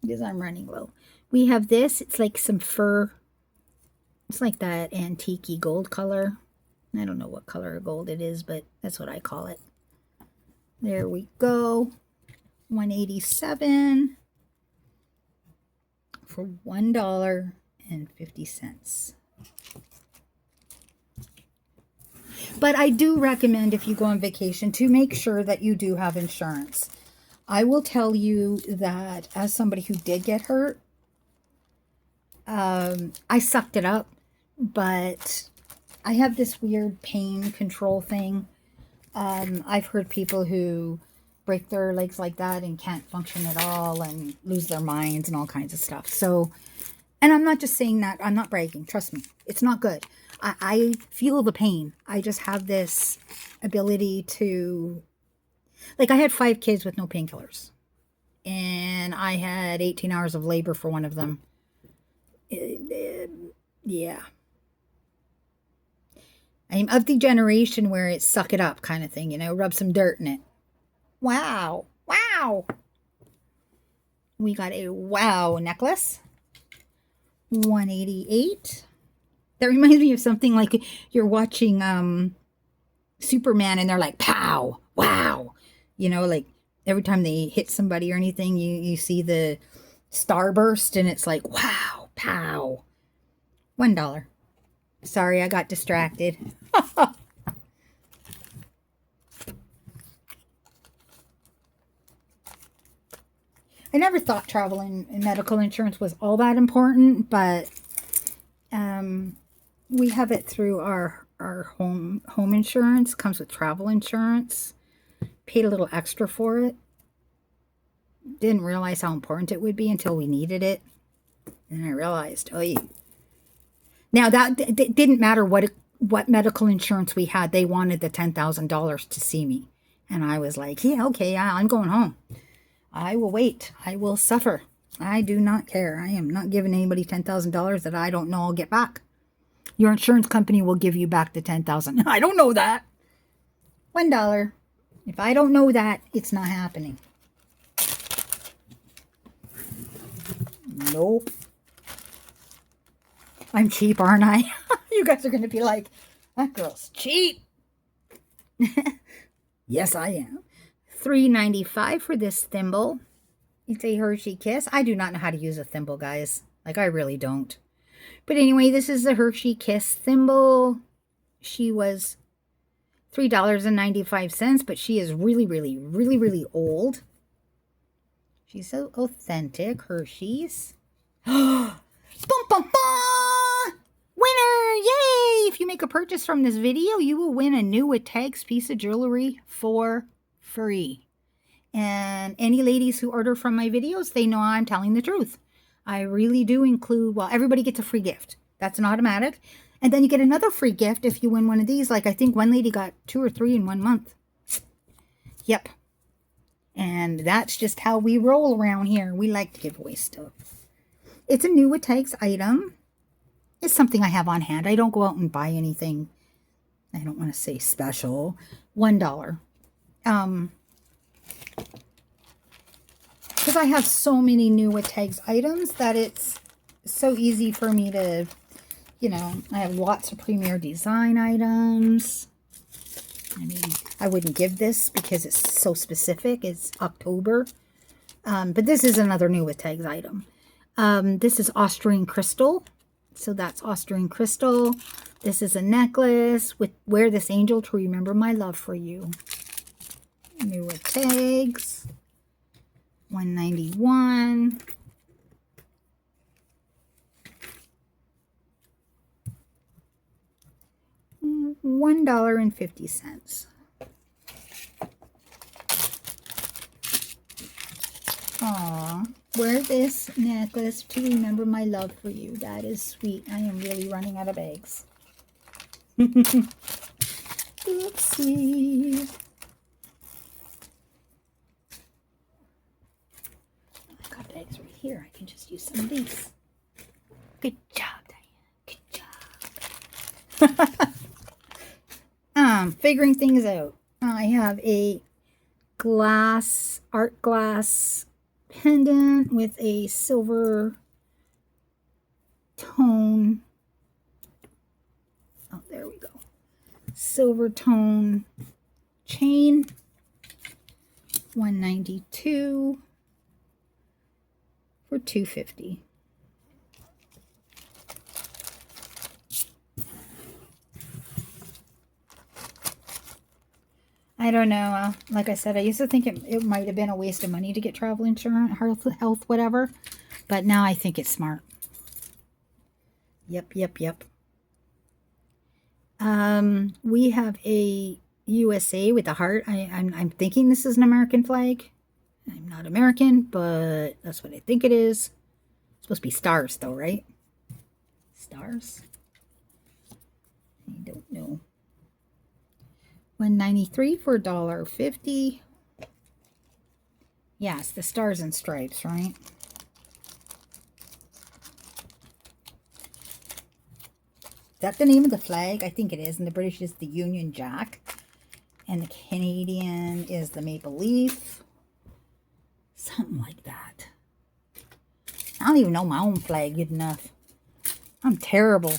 because I'm running low. We have this. It's like some fur. It's like that antique-y gold color. I don't know what color of gold it is, but that's what I call it. There we go. $187 for $1.50. But I do recommend if you go on vacation to make sure that you do have insurance. I will tell you that as somebody who did get hurt, I sucked it up, but I have this weird pain control thing. I've heard people who break their legs like that and can't function at all and lose their minds and all kinds of stuff. So, and I'm not just saying that, I'm not bragging, trust me, it's not good. I feel the pain. I just have this ability to, like, I had 5 kids with no painkillers, and I had 18 hours of labor for one of them. Yeah. I'm of the generation where it's suck it up kind of thing, you know, rub some dirt in it. Wow. Wow. We got a wow necklace. 188. That reminds me of something like you're watching Superman and they're like, pow, wow. You know, like every time they hit somebody or anything, you see the starburst and it's like, wow, pow. $1. Sorry, I got distracted. I never thought travel and medical insurance was all that important, but we have it through our home insurance. Comes with travel insurance. Paid a little extra for it. Didn't realize how important it would be until we needed it. And I realized, oh, yeah. Now that didn't matter what medical insurance we had. They wanted the $10,000 to see me. And I was like, yeah, okay, I'm going home. I will wait. I will suffer. I do not care. I am not giving anybody $10,000 that I don't know I'll get back. Your insurance company will give you back the $10,000. I don't know that. $1. If I don't know that, it's not happening. Nope. I'm cheap, aren't I? You guys are going to be like, that girl's cheap. Yes, I am. $3.95 for this thimble. It's a Hershey Kiss. I do not know how to use a thimble, guys. Like, I really don't. But anyway, this is the Hershey Kiss thimble. She was $3.95, but she is really, really, really, really old. She's so authentic. Hershey's. Bum, bum, bum! Winner! Yay! If you make a purchase from this video, you will win a new with tags piece of jewelry for free. And any ladies who order from my videos, they know I'm telling the truth. I really do include, well, everybody gets a free gift. That's an automatic. And then you get another free gift if you win one of these. Like I think one lady got 2 or 3 in 1 month. Yep. And that's just how we roll around here. We like to give away stuff. It's a new with tags item. It's something I have on hand. I don't go out and buy anything. I don't want to say special. $1. Because I have so many new with tags items that it's so easy for me to, you know, I have lots of premier design items. I mean, I wouldn't give this because it's so specific. It's October. But this is another new with tags item. This is Austrian crystal. So that's Austrian crystal. This is a necklace with wear this angel to remember my love for you. New with tags. $191. $1.50. Aw, wear this necklace to remember my love for you. That is sweet. I am really running out of bags. Oopsie. I got bags right here. I can just use some of these. Good job, Diane. Good job. Figuring things out. I have a art glass pendant with a silver tone. Oh, there we go. Silver tone chain. $192 for $250. I don't know. Like I said, I used to think it might have been a waste of money to get travel insurance, health, whatever. But now I think it's smart. Yep, yep, yep. We have a USA with a heart. I'm thinking this is an American flag. I'm not American, but that's what I think it is. It's supposed to be stars, though, right? Stars? I don't know. $1.93 for $1.50. Yes, the stars and stripes, right? Is that the name of the flag? I think it is. And the British is the Union Jack. And the Canadian is the maple leaf. Something like that. I don't even know my own flag good enough. I'm terrible.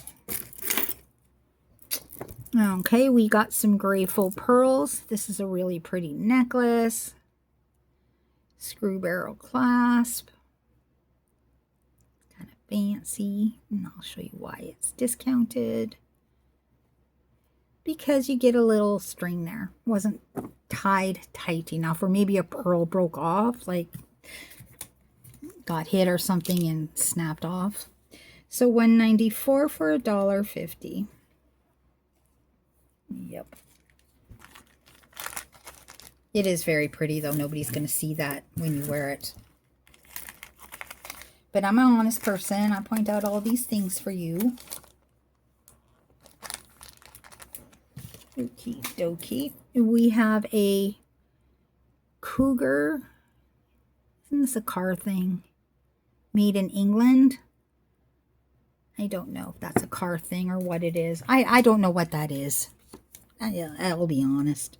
Okay, we got some grateful pearls. This is a really pretty necklace. Screw barrel clasp. Kind of fancy. And I'll show you why it's discounted. Because you get a little string there. Wasn't tied tight enough. Or maybe a pearl broke off. Like got hit or something and snapped off. So $1.94 for $1.50. Yep. It is very pretty, though. Nobody's going to see that when you wear it. But I'm an honest person. I point out all these things for you. Okie dokie. We have a cougar. Isn't this a car thing? Made in England. I don't know if that's a car thing or what it is. I don't know what that is. I'll be honest.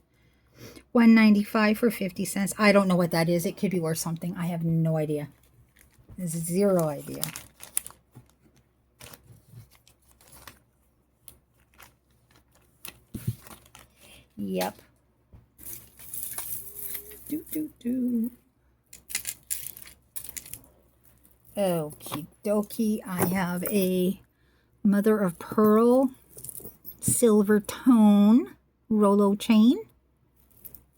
$1.95 for 50 cents. I don't know what that is. It could be worth something. I have no idea. Zero idea. Yep. Okie dokie. I have a mother of pearl silver tone Rolo chain.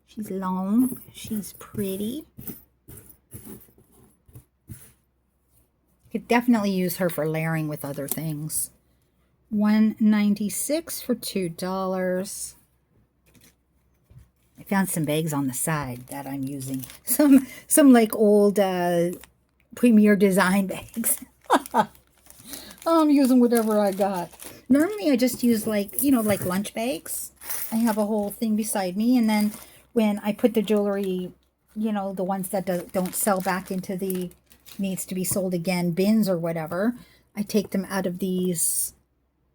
She's long. She's pretty. Could definitely use her for layering with other things. $1.96 for $2. I found some bags on the side that I'm using. Some like old Premier Design bags. I'm using whatever I got. Normally I just use like, you know, like lunch bags. I have a whole thing beside me, and then when I put the jewelry, you know, the ones that don't sell back into the needs to be sold again bins or whatever, I take them out of these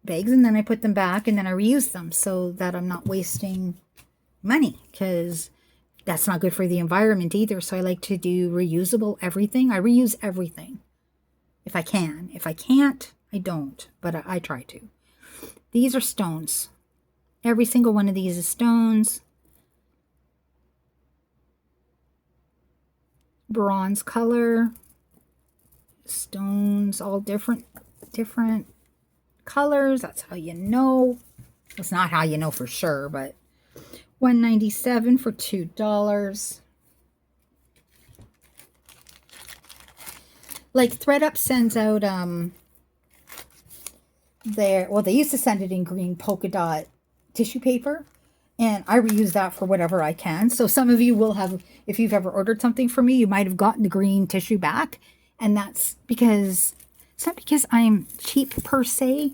bags and then I put them back and then I reuse them so that I'm not wasting money, because that's not good for the environment either. So I like to do reusable everything. I reuse everything if I can. If I can't, I don't, but I try to. These are stones. Every single one of these is stones. Bronze color. Stones, all different colors. That's how you know. It's not how you know for sure, but $1.97 for $2. Like ThredUp sends out they used to send it in green polka dot tissue paper, and I reuse that for whatever I can. So some of you will have, if you've ever ordered something from me, you might have gotten the green tissue back, and that's because it's not because I'm cheap per se.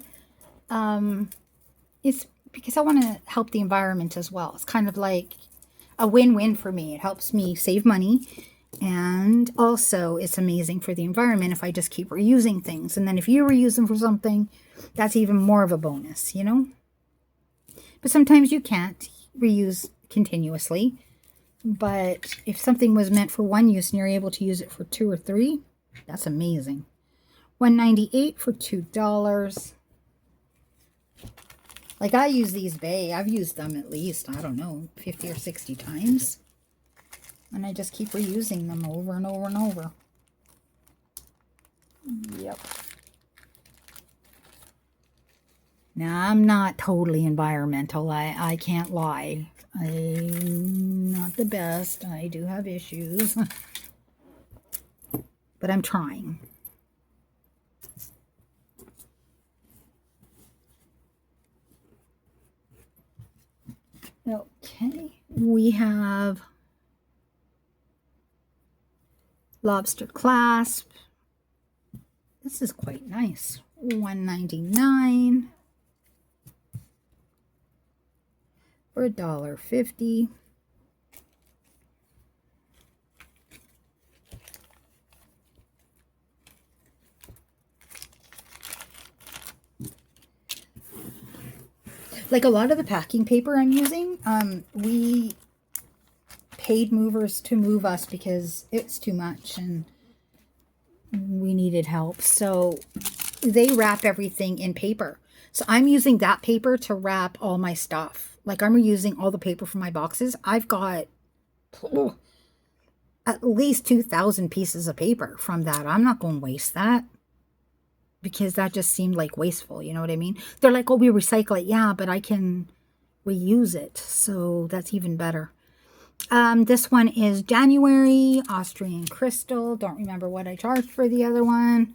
It's because I want to help the environment as well. It's kind of like a win-win for me. It helps me save money, and also it's amazing for the environment if I just keep reusing things. And then if you reuse them for something, that's even more of a bonus, you know? But sometimes you can't reuse continuously. But if something was meant for one use and you're able to use it for 2 or 3, that's amazing. $1.98 for $2. Like I use these bags. I've used them at least, I don't know, 50 or 60 times. And I just keep reusing them over and over and over. Yep. Now, I'm not totally environmental. I can't lie. I'm not the best. I do have issues. But I'm trying. Okay. We have lobster clasp. This is quite nice. $1.99 for $1.50. Like a lot of the packing paper I'm using, we paid movers to move us because it's too much and we needed help. So they wrap everything in paper. So I'm using that paper to wrap all my stuff. Like I'm reusing all the paper from my boxes. I've got at least 2,000 pieces of paper from that. I'm not going to waste that because that just seemed like wasteful. You know what I mean? They're like, oh, we recycle it. Yeah, but I can reuse it. So that's even better. This one is January, Austrian Crystal. Don't remember what I charged for the other one.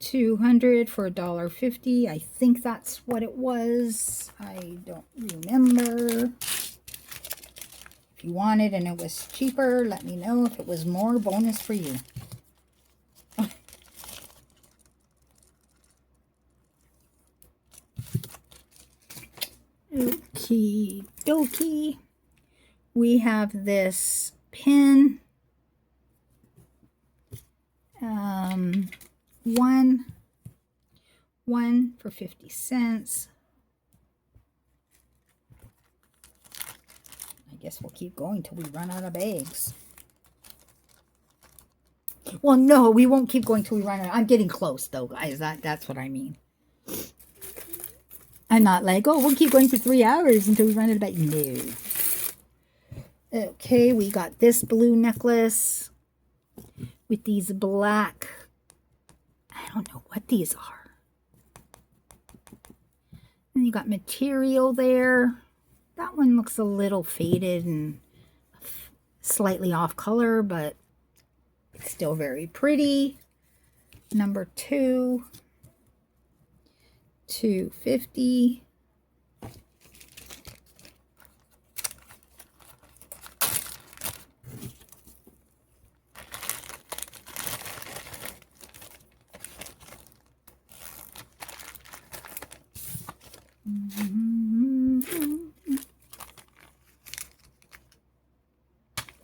$200 for $1.50. I think that's what it was. I don't remember. If you want it and it was cheaper, let me know. If it was more, bonus for you. Okie dokie. We have this pin. One for 50 cents. I guess we'll keep going till we run out of bags. Well, no, we won't keep going till we run out. I'm getting close though, guys. That's what I mean. I'm not like, oh, we'll keep going for 3 hours until we run out of bags. No. Okay, we got this blue necklace with these black, I don't know what these are. And you got material there. That one looks a little faded and slightly off color, but it's still very pretty. Number 2, $2.50.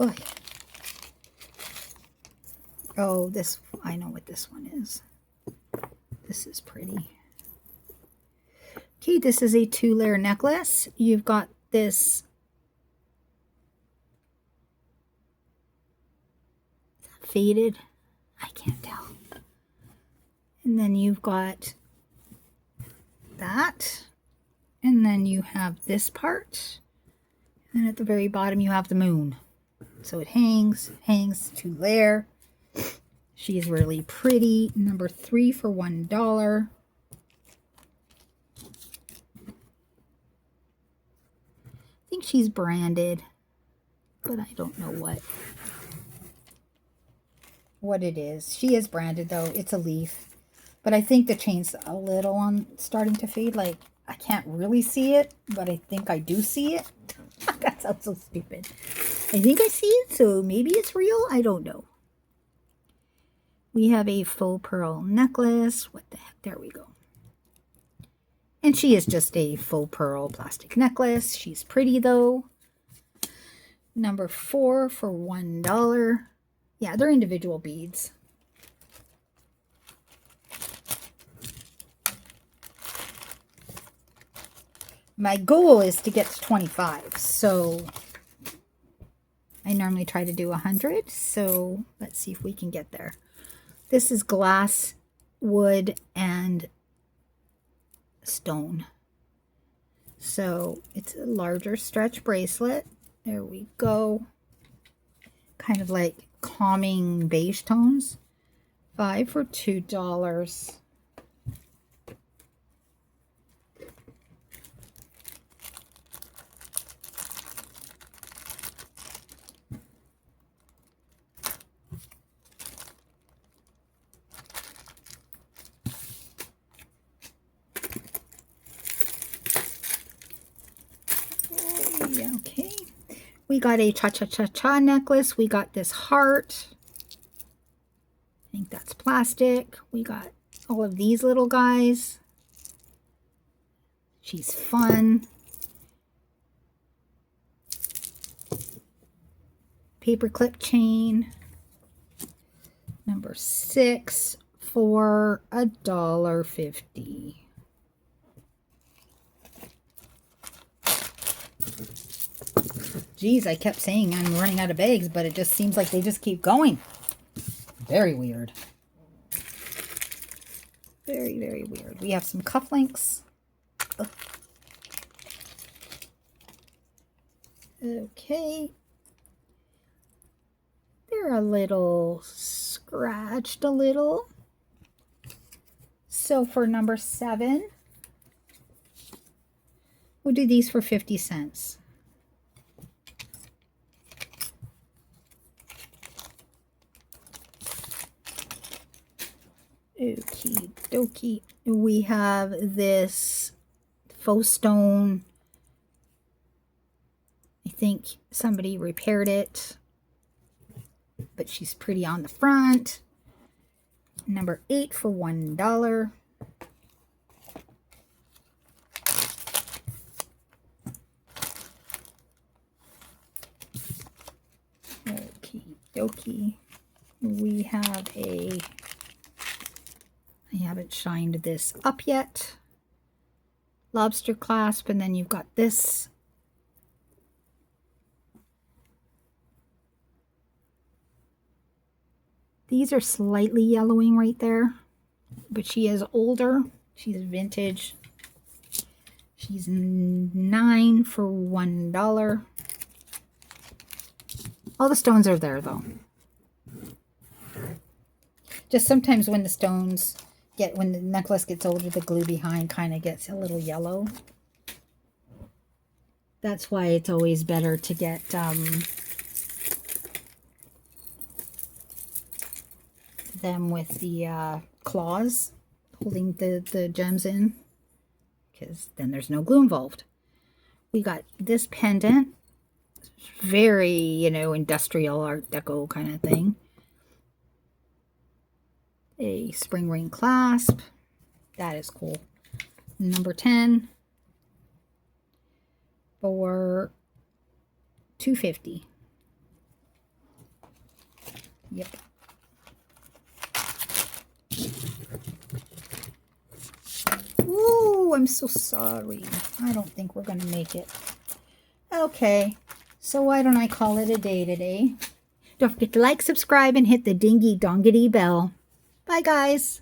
Oh, oh, this, I know what this one is. This is pretty. Okay, this is a 2-layer necklace. You've got this faded. I can't tell. And then you've got that. And then you have this part. And at the very bottom you have the moon. So it hangs 2-layer. She's really pretty. Number 3 for $1. I think she's branded, but I don't know what it is. She is branded though. It's a leaf. But I think the chain's a little on starting to fade. Like I can't really see it, but I think I do see it. That sounds so stupid. I think I see it, so maybe it's real. I don't know. We have a faux pearl necklace. What the heck? There we go. And she is just a faux pearl plastic necklace. She's pretty though. Number 4 for $1. Yeah, they're individual beads. My goal is to get to 25, so I normally try to do 100, so let's see if we can get there. This is glass, wood, and stone. So it's a larger stretch bracelet. There we go. Kind of like calming beige tones. 5 for $2. Yeah, okay. We got a cha-cha-cha-cha necklace. We got this heart. I think that's plastic. We got all of these little guys. She's fun. Paperclip chain. Number 6 for $1.50. Geez, I kept saying I'm running out of bags, but it just seems like they just keep going. Very weird. Very, very weird. We have some cufflinks. Oh. Okay. They're a little scratched a little. So for number 7, we'll do these for 50 cents. Okie dokie. We have this faux stone. I think somebody repaired it, but she's pretty on the front. Number 8 for $1. Okie dokie. We have a, I haven't shined this up yet, lobster clasp, and then you've got this. These are slightly yellowing right there, but she is older. She's vintage. She's 9 for $1. All the stones are there though. Just sometimes when the stones get, when the necklace gets older, the glue behind kind of gets a little yellow. That's why it's always better to get them with the claws holding the gems in, because then there's no glue involved. We got this pendant, very, you know, industrial art deco kind of thing. A spring ring clasp, that is cool. Number 10 for $2.50. Yep. Ooh, I'm so sorry. I don't think we're gonna make it. Okay, so why don't I call it a day today? Don't forget to like, subscribe, and hit the dingy dongity bell. Bye, guys.